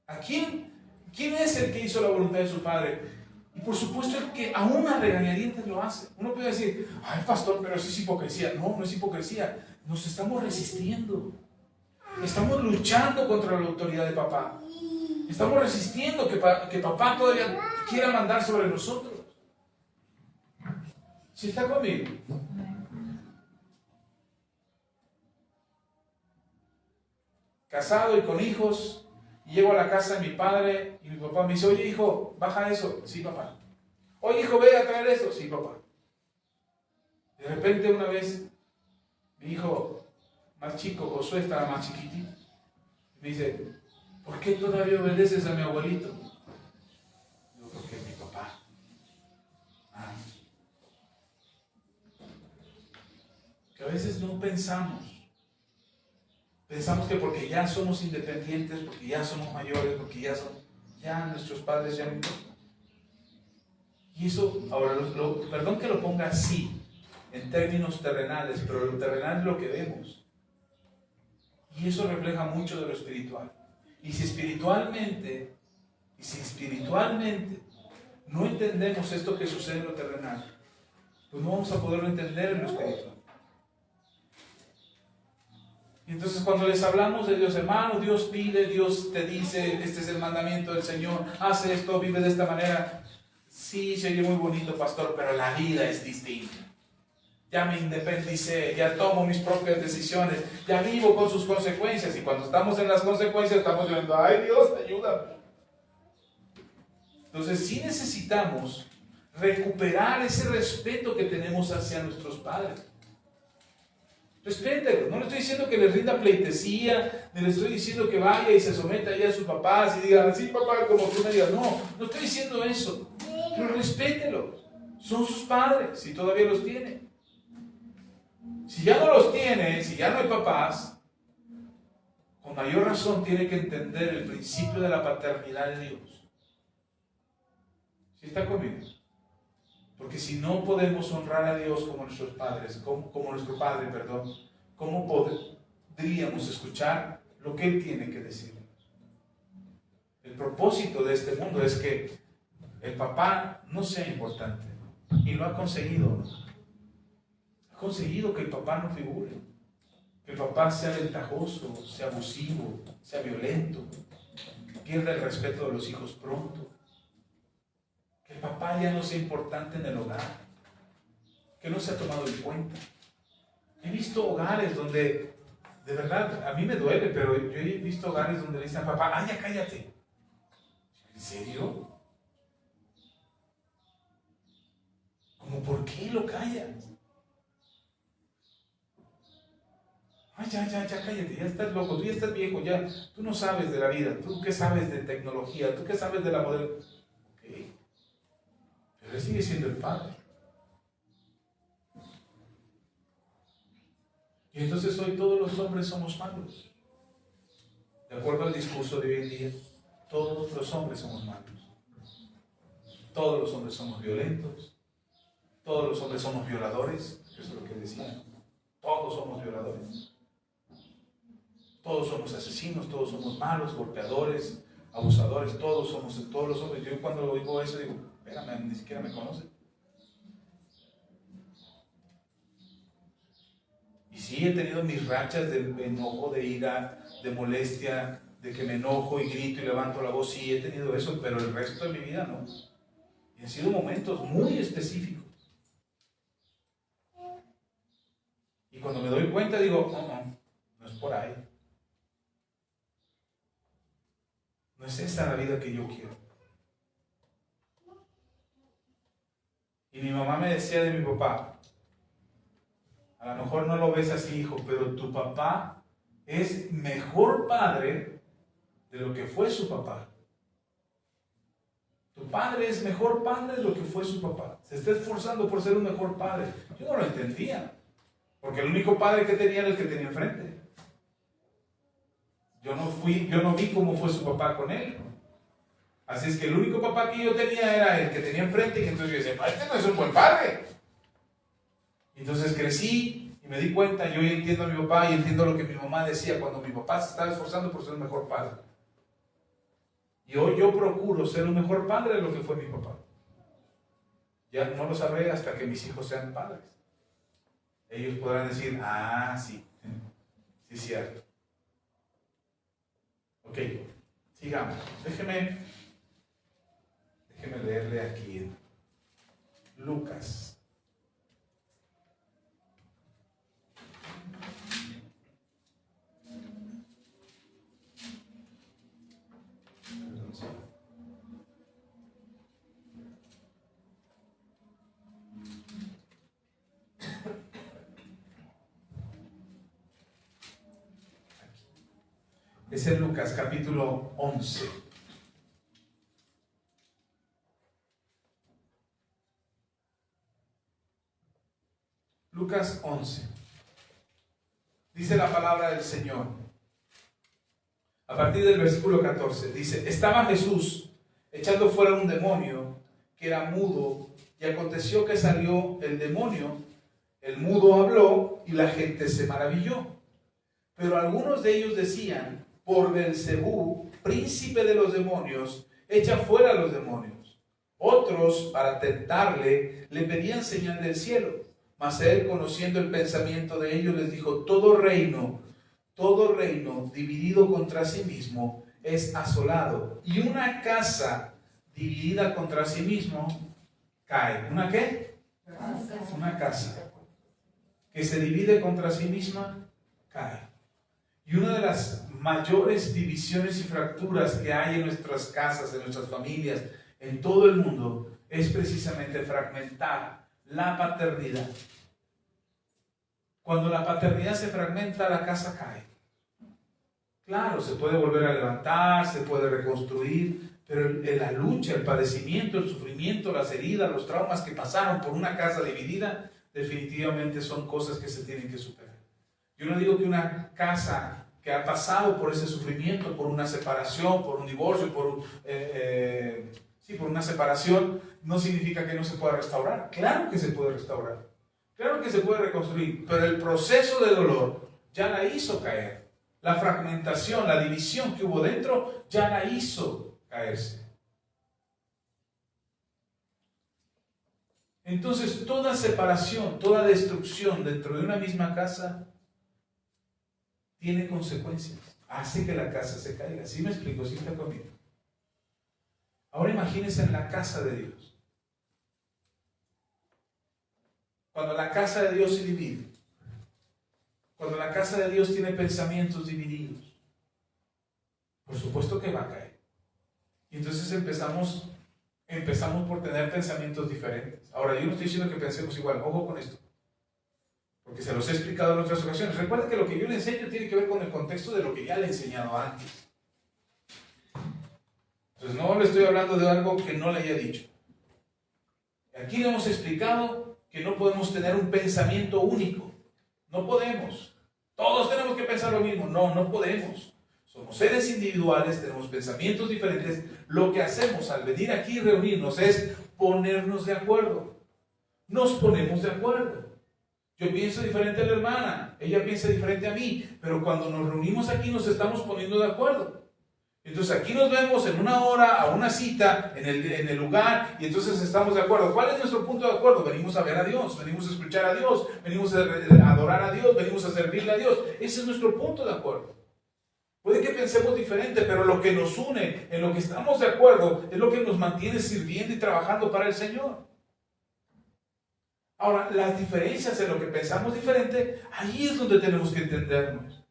¿A quién? ¿Quién es el que hizo la voluntad de su Padre? Y por supuesto el que aún a regañadientes lo hace. Uno puede decir, ay, pastor, pero eso es hipocresía. No, no es hipocresía. Nos estamos resistiendo. Estamos luchando contra la autoridad de papá. Estamos resistiendo que papá todavía quiera mandar sobre nosotros. ¿Sí está conmigo? Casado y con hijos, y llego a la casa de mi padre y mi papá me dice, oye hijo, baja eso. Sí, papá. Oye hijo, ve a traer esto. Sí, papá. De repente una vez mi hijo más chico, Josué, estaba más chiquitito, me dice, ¿por qué todavía obedeces a mi abuelito? Digo, porque es mi papá. Que a veces no pensamos que porque ya somos independientes, porque ya somos mayores, porque ya nuestros padres ya no importan. Y eso, ahora, perdón que lo ponga así, en términos terrenales, pero lo terrenal es lo que vemos. Y eso refleja mucho de lo espiritual. Y si espiritualmente no entendemos esto que sucede en lo terrenal, pues no vamos a poderlo entender en lo espiritual. Y entonces cuando les hablamos de Dios, hermano, Dios pide, Dios te dice, este es el mandamiento del Señor, haz esto, vive de esta manera. Sí, se oye muy bonito, pastor, pero la vida es distinta. Ya me independicé, ya tomo mis propias decisiones, ya vivo con sus consecuencias. Y cuando estamos en las consecuencias estamos diciendo, ay Dios, ayúdame. Entonces sí necesitamos recuperar ese respeto que tenemos hacia nuestros padres. Respételo. No le estoy diciendo que le rinda pleitesía, ni le estoy diciendo que vaya y se someta ahí a sus papás y diga, sí papá, como tú me digas. No, no estoy diciendo eso. Pero respételos. Son sus padres, si todavía los tiene. Si ya no los tiene, si ya no hay papás, mayor razón tiene que entender el principio de la paternidad de Dios. ¿Sí está conmigo? Porque si no podemos honrar a Dios como nuestros padres, como nuestro Padre, perdón, ¿cómo podríamos escuchar lo que Él tiene que decir? El propósito de este mundo es que el papá no sea importante. Y lo ha conseguido, ¿no? Ha conseguido que el papá no figure. Que el papá sea ventajoso, sea abusivo, sea violento. Pierda el respeto de los hijos pronto. Que el papá ya no sea importante en el hogar. Que no se ha tomado en cuenta. He visto hogares donde, de verdad, a mí me duele, pero yo he visto hogares donde le dicen al papá, ¡ay, ya cállate! ¿En serio? ¿Cómo por qué lo callas? Ay, ya, cállate, ya estás loco, tú ya estás viejo, ya, tú no sabes de la vida, tú qué sabes de tecnología, tú qué sabes de la modelo. Ok, pero él sigue siendo el padre. Y entonces hoy todos los hombres somos malos. De acuerdo al discurso de hoy en día, todos los hombres somos malos. Todos los hombres somos violentos. Todos los hombres somos violadores. Eso es lo que decían. Todos somos violadores. Todos somos asesinos, todos somos malos, golpeadores, abusadores, todos los hombres. Yo cuando oigo eso digo, espérame, ni siquiera me conocen. Y sí he tenido mis rachas de enojo, de ira, de molestia, de que me enojo y grito y levanto la voz. Sí he tenido eso, pero el resto de mi vida no. Y han sido momentos muy específicos. Y cuando me doy cuenta digo, no es por ahí. No es esa la vida que yo quiero. Y mi mamá me decía de mi papá, a lo mejor no lo ves así, hijo, pero tu papá es mejor padre de lo que fue su papá. Tu padre es mejor padre de lo que fue su papá. Se está esforzando por ser un mejor padre. Yo no lo entendía, porque el único padre que tenía era el que tenía enfrente. Yo no vi cómo fue su papá con él. Así es que el único papá que yo tenía era el que tenía enfrente, y entonces yo decía, este no es un buen padre. Entonces crecí y me di cuenta, yo hoy entiendo a mi papá y entiendo lo que mi mamá decía cuando mi papá se estaba esforzando por ser un mejor padre. Y hoy yo procuro ser un mejor padre de lo que fue mi papá. Ya no lo sabré hasta que mis hijos sean padres. Ellos podrán decir, sí, sí es cierto. Ok, sigamos. Déjeme leerle aquí en Lucas. Es en Lucas capítulo 11. Lucas 11. Dice la palabra del Señor. A partir del versículo 14. Dice, estaba Jesús echando fuera un demonio que era mudo, y aconteció que salió el demonio, el mudo habló y la gente se maravilló. Pero algunos de ellos decían, por Beelzebú, príncipe de los demonios, echa fuera a los demonios. Otros, para tentarle, le pedían señal del cielo. Mas él, conociendo el pensamiento de ellos, les dijo, todo reino dividido contra sí mismo es asolado. Y una casa dividida contra sí mismo cae. ¿Una qué? Una casa que se divide contra sí misma cae. Y una de las mayores divisiones y fracturas que hay en nuestras casas, en nuestras familias, en todo el mundo, es precisamente fragmentar la paternidad. Cuando la paternidad se fragmenta, la casa cae. Claro, se puede volver a levantar, se puede reconstruir, pero la lucha, el padecimiento, el sufrimiento, las heridas, los traumas que pasaron por una casa dividida, definitivamente son cosas que se tienen que superar. Yo no digo que una casa que ha pasado por ese sufrimiento, por una separación, por un divorcio, por una separación, no significa que no se pueda restaurar. Claro que se puede restaurar, claro que se puede reconstruir, pero el proceso de dolor ya la hizo caer. La fragmentación, la división que hubo dentro, ya la hizo caerse. Entonces, toda separación, toda destrucción dentro de una misma casa tiene consecuencias. Hace que la casa se caiga. ¿Sí me explico? ¿Sí está conmigo? Ahora imagínense en la casa de Dios. Cuando la casa de Dios se divide, cuando la casa de Dios tiene pensamientos divididos, por supuesto que va a caer. Y entonces empezamos por tener pensamientos diferentes. Ahora, yo no estoy diciendo que pensemos igual, ojo con esto, porque se los he explicado en otras ocasiones. Recuerda que lo que yo le enseño tiene que ver con el contexto de lo que ya le he enseñado antes. Entonces no le estoy hablando de algo que no le haya dicho. Aquí le hemos explicado que no podemos tener un pensamiento único. No podemos. Todos tenemos que pensar lo mismo. No, no podemos. Somos seres individuales, tenemos pensamientos diferentes. Lo que hacemos al venir aquí y reunirnos es ponernos de acuerdo. Nos ponemos de acuerdo. Yo pienso diferente a la hermana, ella piensa diferente a mí, pero cuando nos reunimos aquí nos estamos poniendo de acuerdo. Entonces aquí nos vemos en una hora, a una cita, en el lugar, y entonces estamos de acuerdo. ¿Cuál es nuestro punto de acuerdo? Venimos a ver a Dios, venimos a escuchar a Dios, venimos a adorar a Dios, venimos a servirle a Dios. Ese es nuestro punto de acuerdo. Puede que pensemos diferente, pero lo que nos une, en lo que estamos de acuerdo, es lo que nos mantiene sirviendo y trabajando para el Señor. Ahora, las diferencias en lo que pensamos diferente, ahí es donde tenemos que entendernos.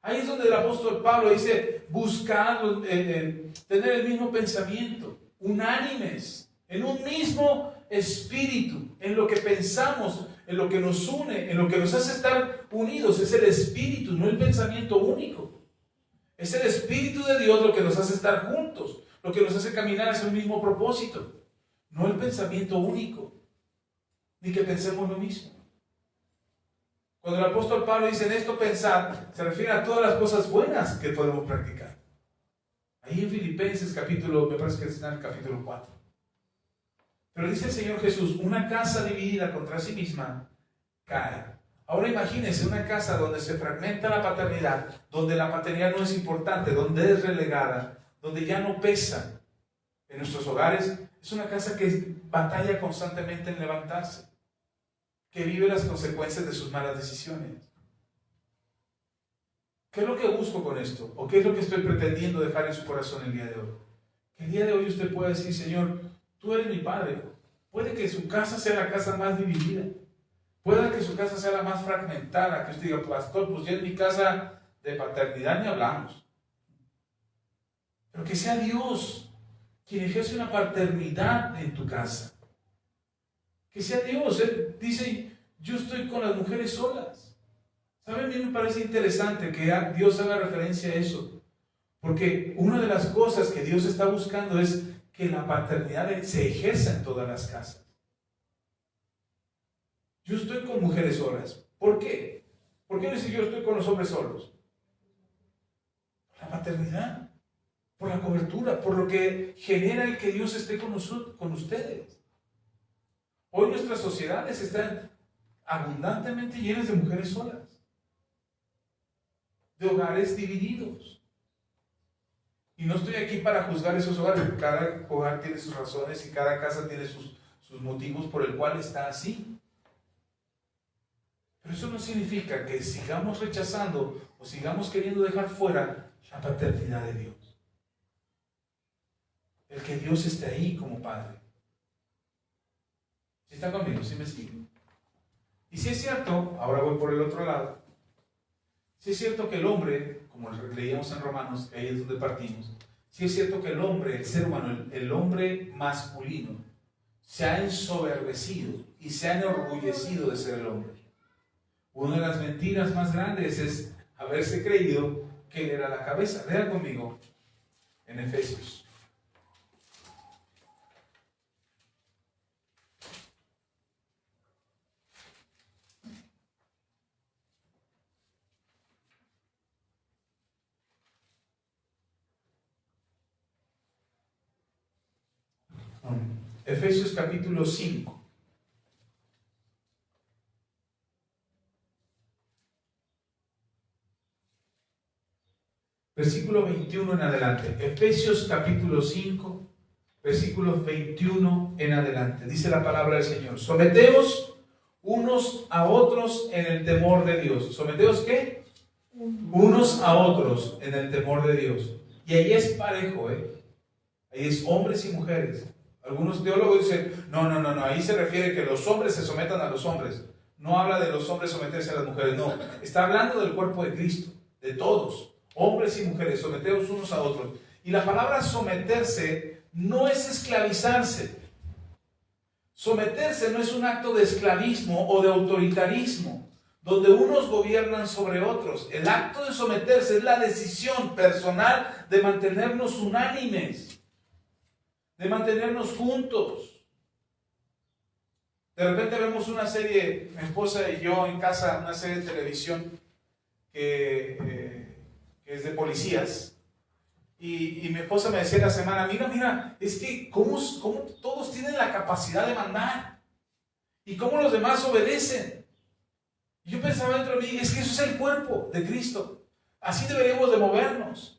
Ahí es donde el apóstol Pablo dice, buscar tener el mismo pensamiento, unánimes, en un mismo espíritu, en lo que pensamos, en lo que nos une, en lo que nos hace estar unidos. Es el espíritu, no el pensamiento único. Es el espíritu de Dios lo que nos hace estar juntos, lo que nos hace caminar hacia un mismo propósito, no el pensamiento único, ni que pensemos lo mismo. Cuando el apóstol Pablo dice en esto pensar, se refiere a todas las cosas buenas que podemos practicar. Ahí en Filipenses me parece que está en el capítulo 4. Pero dice el Señor Jesús, una casa dividida contra sí misma cae. Ahora imagínense una casa donde se fragmenta la paternidad, donde la paternidad no es importante, donde es relegada, donde ya no pesa en nuestros hogares. Es una casa que batalla constantemente en levantarse, que vive las consecuencias de sus malas decisiones. ¿Qué es lo que busco con esto? ¿O qué es lo que estoy pretendiendo dejar en su corazón el día de hoy? Que el día de hoy usted pueda decir, Señor, tú eres mi Padre. Puede que su casa sea la casa más dividida. Puede que su casa sea la más fragmentada. Que usted diga, pastor, pues ya en mi casa de paternidad ni hablamos. Pero que sea Dios quien ejerce una paternidad en tu casa. Que sea Dios. Él dice, yo estoy con las mujeres solas. ¿Saben? A mí me parece interesante que Dios haga referencia a eso. Porque una de las cosas que Dios está buscando es que la paternidad se ejerza en todas las casas. Yo estoy con mujeres solas. ¿Por qué? ¿Por qué no dice yo estoy con los hombres solos? Por la paternidad, por la cobertura, por lo que genera el que Dios esté con nosotros, con ustedes. Hoy nuestras sociedades están abundantemente llenas de mujeres solas, de hogares divididos. Y no estoy aquí para juzgar esos hogares, porque cada hogar tiene sus razones y cada casa tiene sus motivos por el cual está así. Pero eso no significa que sigamos rechazando o sigamos queriendo dejar fuera la paternidad de Dios. El que Dios esté ahí como Padre. ¿Sí está conmigo? ¿Sí me sigue? Y si es cierto, ahora voy por el otro lado, si es cierto que el hombre, como leíamos en Romanos, que ahí es donde partimos, si es cierto que el hombre, el ser humano, el hombre masculino, se ha ensoberbecido y se ha enorgullecido de ser el hombre. Una de las mentiras más grandes es haberse creído que él era la cabeza. Vean conmigo en Efesios. Efesios capítulo 5. Versículo 21 en adelante. Efesios capítulo 5, versículos 21 en adelante. Dice la palabra del Señor: someteos unos a otros en el temor de Dios. ¿Someteos qué? Unos a otros en el temor de Dios. Y ahí es parejo, ahí es hombres y mujeres. Algunos teólogos dicen, no, ahí se refiere que los hombres se sometan a los hombres. No habla de los hombres someterse a las mujeres, no. Está hablando del cuerpo de Cristo, de todos. Hombres y mujeres, someteos unos a otros. Y la palabra someterse no es esclavizarse. Someterse no es un acto de esclavismo o de autoritarismo, donde unos gobiernan sobre otros. El acto de someterse es la decisión personal de mantenernos unánimes, de mantenernos juntos. De repente vemos una serie, mi esposa y yo en casa, una serie de televisión que es de policías, y mi esposa me decía la semana, mira, es que cómo todos tienen la capacidad de mandar, y cómo los demás obedecen. Y yo pensaba dentro de mí, es que eso es el cuerpo de Cristo, así deberíamos de movernos.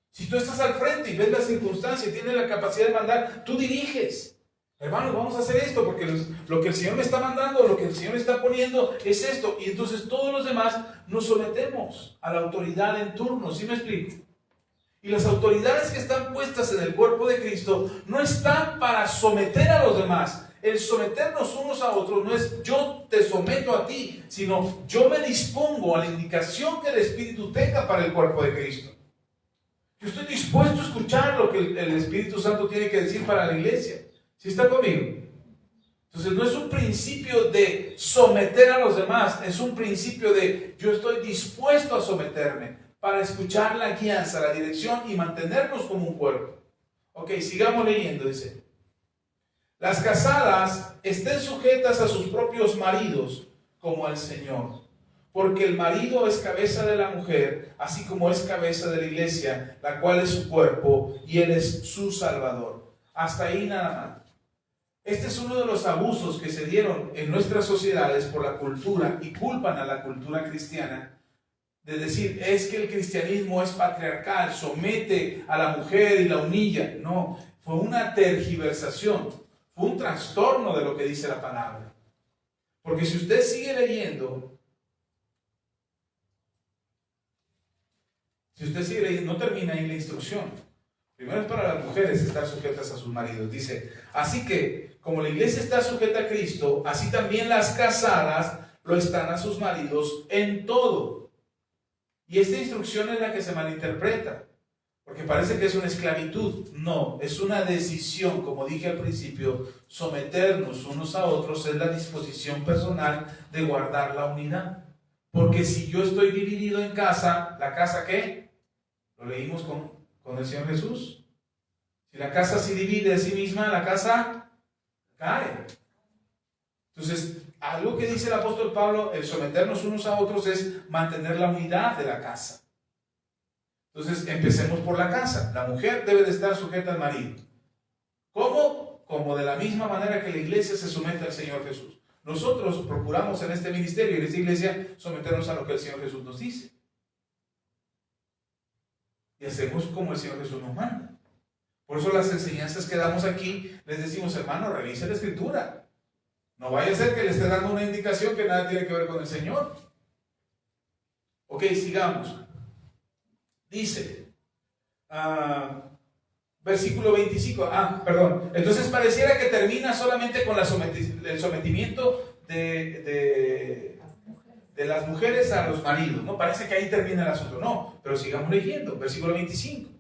Si tú estás al frente y ves la circunstancia y tienes la capacidad de mandar, tú diriges. Hermanos, vamos a hacer esto porque lo que el Señor me está mandando, lo que el Señor me está poniendo es esto. Y entonces todos los demás nos sometemos a la autoridad en turno. ¿Sí me explico? Y las autoridades que están puestas en el cuerpo de Cristo no están para someter a los demás. El someternos unos a otros no es yo te someto a ti, sino yo me dispongo a la indicación que el Espíritu tenga para el cuerpo de Cristo. Yo estoy dispuesto a escuchar lo que el Espíritu Santo tiene que decir para la iglesia. ¿Sí está conmigo? Entonces no es un principio de someter a los demás, es un principio de yo estoy dispuesto a someterme para escuchar la guianza, la dirección y mantenernos como un cuerpo. Ok, sigamos leyendo, dice: las casadas estén sujetas a sus propios maridos como al Señor, porque el marido es cabeza de la mujer, así como es cabeza de la iglesia, la cual es su cuerpo y él es su Salvador. Hasta ahí nada más. Este es uno de los abusos que se dieron en nuestras sociedades por la cultura y culpan a la cultura cristiana de decir, es que el cristianismo es patriarcal, somete a la mujer y la humilla. No, fue una tergiversación, fue un trastorno de lo que dice la palabra. Porque si usted sigue leyendo, no termina ahí la instrucción. Primero es para las mujeres estar sujetas a sus maridos. Dice, así que como la iglesia está sujeta a Cristo, así también las casadas lo están a sus maridos en todo. Y esta instrucción es la que se malinterpreta, porque parece que es una esclavitud. No, es una decisión, como dije al principio, someternos unos a otros es la disposición personal de guardar la unidad. Porque si yo estoy dividido en casa, ¿la casa qué? Lo leímos con el Señor Jesús. Si la casa se divide a sí misma, la casa cae. Entonces, algo que dice el apóstol Pablo, el someternos unos a otros es mantener la unidad de la casa. Entonces, empecemos por la casa. La mujer debe de estar sujeta al marido. ¿Cómo? Como de la misma manera que la iglesia se somete al Señor Jesús. Nosotros procuramos en este ministerio, en esta iglesia, someternos a lo que el Señor Jesús nos dice. Y hacemos como el Señor Jesús nos manda. Por eso las enseñanzas que damos aquí, les decimos, hermano, revise la Escritura. No vaya a ser que le esté dando una indicación que nada tiene que ver con el Señor. Ok, sigamos. Dice, versículo 25, entonces pareciera que termina solamente con el sometimiento de las mujeres a los maridos, ¿no? Parece que ahí termina el asunto. No, pero sigamos leyendo, versículo 25.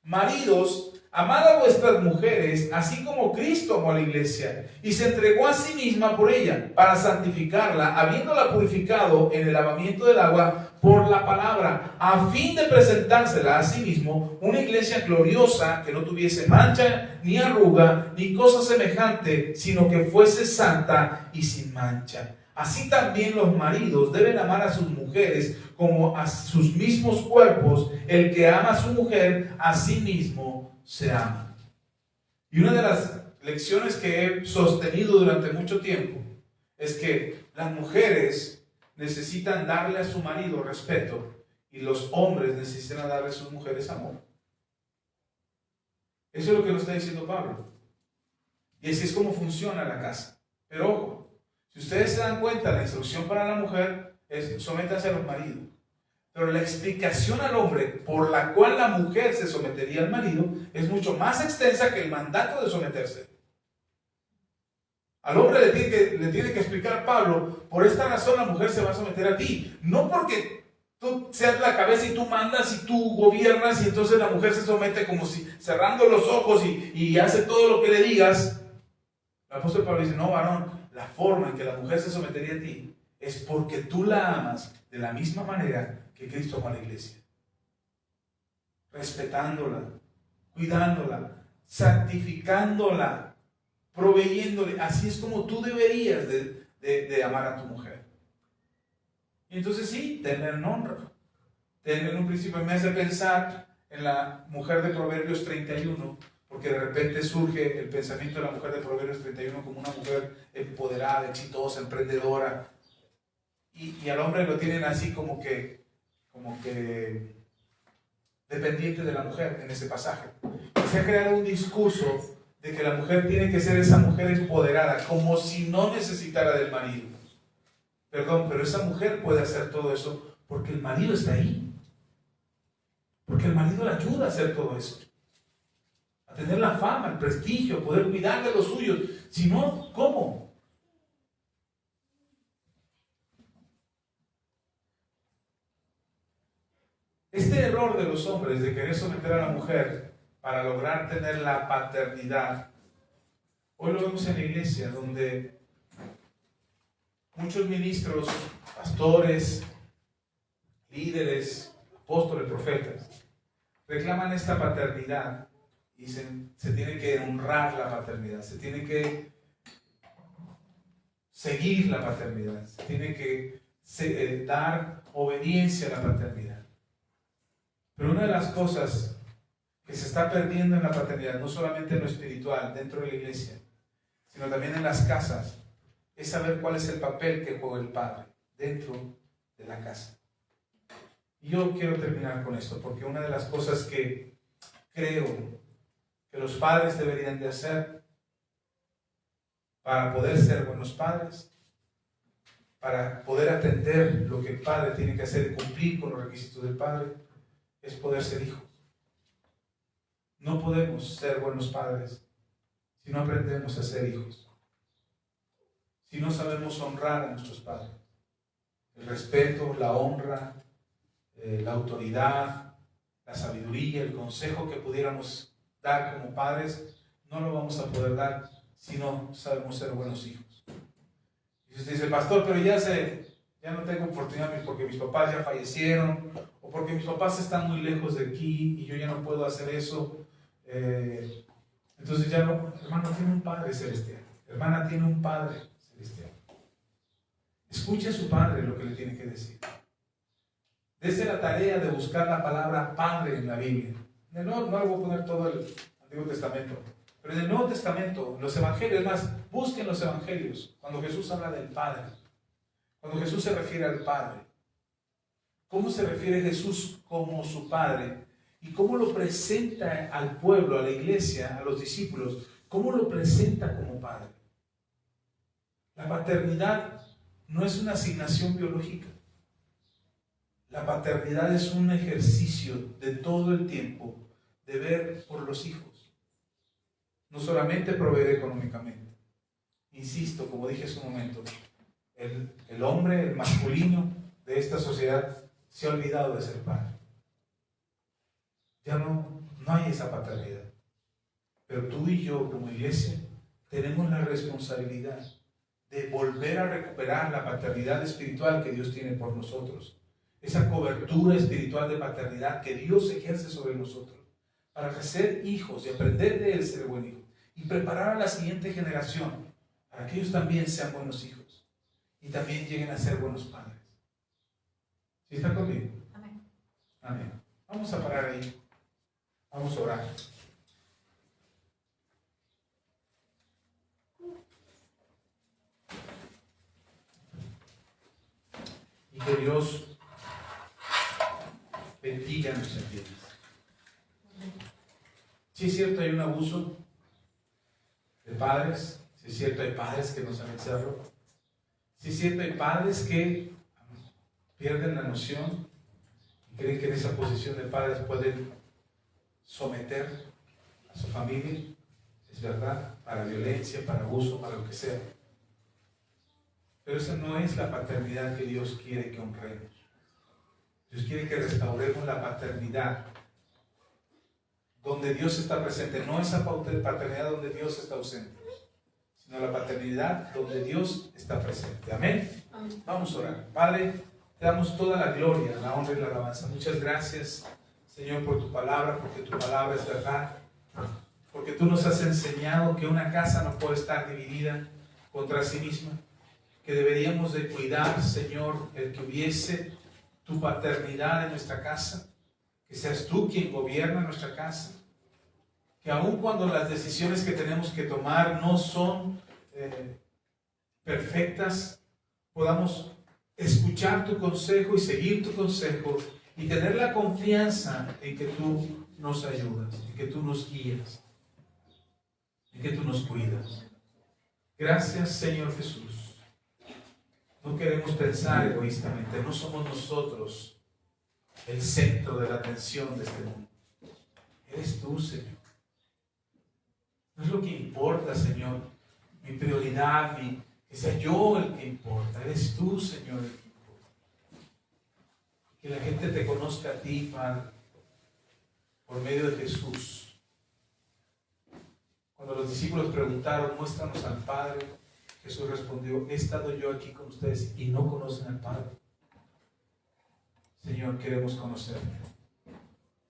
Maridos, amad a vuestras mujeres, así como Cristo amó a la iglesia, y se entregó a sí misma por ella, para santificarla, habiéndola purificado en el lavamiento del agua por la palabra, a fin de presentársela a sí mismo, una iglesia gloriosa, que no tuviese mancha, ni arruga, ni cosa semejante, sino que fuese santa y sin mancha. Así también los maridos deben amar a sus mujeres como a sus mismos cuerpos. El que ama a su mujer, a sí mismo se ama. Y una de lecciones que he sostenido durante mucho tiempo es que las mujeres necesitan darle a su marido respeto y los hombres necesitan darle a sus mujeres amor. Eso es lo que nos está diciendo Pablo. Y así es como funciona la casa. Pero ojo, si ustedes se dan cuenta, la instrucción para la mujer es sométanse a los maridos. Pero la explicación al hombre por la cual la mujer se sometería al marido es mucho más extensa que el mandato de someterse. Al hombre le tiene que explicar Pablo, por esta razón la mujer se va a someter a ti. No porque tú seas la cabeza y tú mandas y tú gobiernas y entonces la mujer se somete como si cerrando los ojos y hace todo lo que le digas. El apóstol Pablo dice, no varón, la forma en que la mujer se sometería a ti es porque tú la amas de la misma manera que Cristo amó a la iglesia. Respetándola, cuidándola, santificándola, proveyéndole. Así es como tú deberías de amar a tu mujer. Y entonces sí, tener en honra. Tener en un principio me hace pensar en la mujer de Proverbios 31, porque de repente surge el pensamiento de la mujer de Proverbios 31 como una mujer empoderada, exitosa, emprendedora. Y al hombre lo tienen así como que dependiente de la mujer en ese pasaje. Y se ha creado un discurso de que la mujer tiene que ser esa mujer empoderada, como si no necesitara del marido. Perdón, pero esa mujer puede hacer todo eso porque el marido está ahí. Porque el marido la ayuda a hacer todo eso. A tener la fama, el prestigio, poder cuidar de los suyos. Si no, ¿cómo? Este error de los hombres de querer someter a la mujer para lograr tener la paternidad, hoy lo vemos en la iglesia, donde muchos ministros, pastores, líderes, apóstoles, profetas, reclaman esta paternidad y se tiene que honrar la paternidad, se tiene que seguir la paternidad, se tiene que dar obediencia a la paternidad. Pero una de las cosas que se está perdiendo en la paternidad, no solamente en lo espiritual, dentro de la iglesia, sino también en las casas, es saber cuál es el papel que juega el padre dentro de la casa. Y yo quiero terminar con esto, porque una de las cosas que creo que los padres deberían de hacer para poder ser buenos padres, para poder atender lo que el padre tiene que hacer y cumplir con los requisitos del padre, es poder ser hijos. No podemos ser buenos padres si no aprendemos a ser hijos, si no sabemos honrar a nuestros padres. El respeto, la honra, la autoridad, la sabiduría, el consejo que pudiéramos dar como padres, no lo vamos a poder dar si no sabemos ser buenos hijos. Y usted dice, pastor, pero ya no tengo oportunidad porque mis papás ya fallecieron, o porque mis papás están muy lejos de aquí y yo ya no puedo hacer eso. Entonces ya no, hermano, tiene un Padre celestial. Hermana, tiene un Padre celestial. Escuche a su Padre lo que le tiene que decir. Desde la tarea de buscar la palabra Padre en la Biblia. No le voy a poner todo el Antiguo Testamento, pero en el Nuevo Testamento, los Evangelios, más, busquen los Evangelios, cuando Jesús habla del Padre, cuando Jesús se refiere al Padre. ¿Cómo se refiere Jesús como su Padre? ¿Y cómo lo presenta al pueblo, a la iglesia, a los discípulos? ¿Cómo lo presenta como Padre? La paternidad no es una asignación biológica. La paternidad es un ejercicio de todo el tiempo de ver por los hijos. No solamente proveer económicamente. Insisto, como dije hace un momento, el hombre, el masculino de esta sociedad se ha olvidado de ser padre. Ya no hay esa paternidad. Pero tú y yo como iglesia tenemos la responsabilidad de volver a recuperar la paternidad espiritual que Dios tiene por nosotros. Esa cobertura espiritual de paternidad que Dios ejerce sobre nosotros. Para ser hijos y aprender de Él ser buen hijo. Y preparar a la siguiente generación para que ellos también sean buenos hijos. Y también lleguen a ser buenos padres. ¿Sí está conmigo? Amén. Amén. Vamos a parar ahí. Vamos a orar. que Dios bendiga nuestras vidas. Sí es cierto, hay un abuso de padres. Sí es cierto, hay padres que no saben hacerlo. Sí es cierto, hay padres que pierden la noción y creen que en esa posición de padres pueden someter a su familia. Es verdad, para violencia, para abuso, para lo que sea. Pero esa no es la paternidad que Dios quiere que honremos. Dios quiere que restauremos la paternidad donde Dios está presente, no esa paternidad donde Dios está ausente, sino la paternidad donde Dios está presente. Amén. Amén. Vamos a orar. Padre, te damos toda la gloria, la honra y la alabanza. Muchas gracias, Señor, por tu palabra, porque tu palabra es verdad, porque tú nos has enseñado que una casa no puede estar dividida contra sí misma, que deberíamos de cuidar, Señor, el que hubiese tu paternidad en nuestra casa, que seas tú quien gobierna nuestra casa, que aun cuando las decisiones que tenemos que tomar no son perfectas, podamos escuchar tu consejo y seguir tu consejo y tener la confianza en que tú nos ayudas, en que tú nos guías, en que tú nos cuidas. Gracias, Señor Jesús. No queremos pensar egoístamente, no somos nosotros el centro de la atención de este mundo. Eres tú, Señor. No es lo que importa, Señor, mi prioridad, que sea yo el que importa. Eres tú, Señor, el que importa. Que la gente te conozca a ti, Padre, por medio de Jesús. Cuando los discípulos preguntaron, muéstranos al Padre, Jesús respondió, he estado yo aquí con ustedes y no conocen al Padre. Señor, queremos conocerte.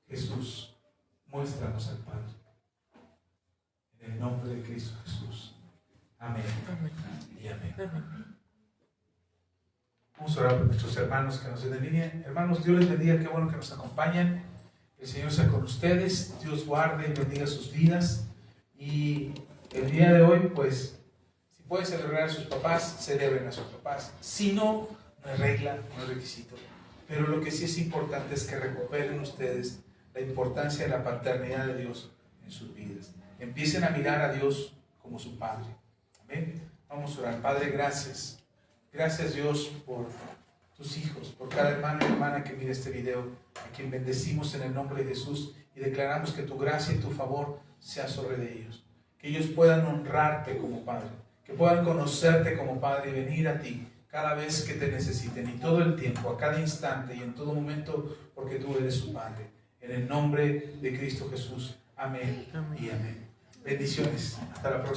Jesús, muéstranos al Padre. En el nombre de Cristo Jesús. Amén. Y amén. Vamos a orar por nuestros hermanos que nos ven en línea. Hermanos, Dios les bendiga, qué bueno que nos acompañan. El Señor sea con ustedes. Dios guarde y bendiga sus vidas. Y el día de hoy, pues, si pueden celebrar a sus papás, celebren a sus papás. Si no, no es regla, no es requisito. Pero lo que sí es importante es que recuperen ustedes la importancia de la paternidad de Dios en sus vidas. Empiecen a mirar a Dios como su Padre. Amén. Vamos a orar. Padre, gracias. Gracias, Dios, por tus hijos, por cada hermano y hermana que mire este video, a quien bendecimos en el nombre de Jesús y declaramos que tu gracia y tu favor sea sobre de ellos. Que ellos puedan honrarte como Padre, que puedan conocerte como Padre y venir a ti cada vez que te necesiten y todo el tiempo, a cada instante y en todo momento, porque tú eres su Padre. En el nombre de Cristo Jesús. Amén y amén. Bendiciones. Hasta la próxima.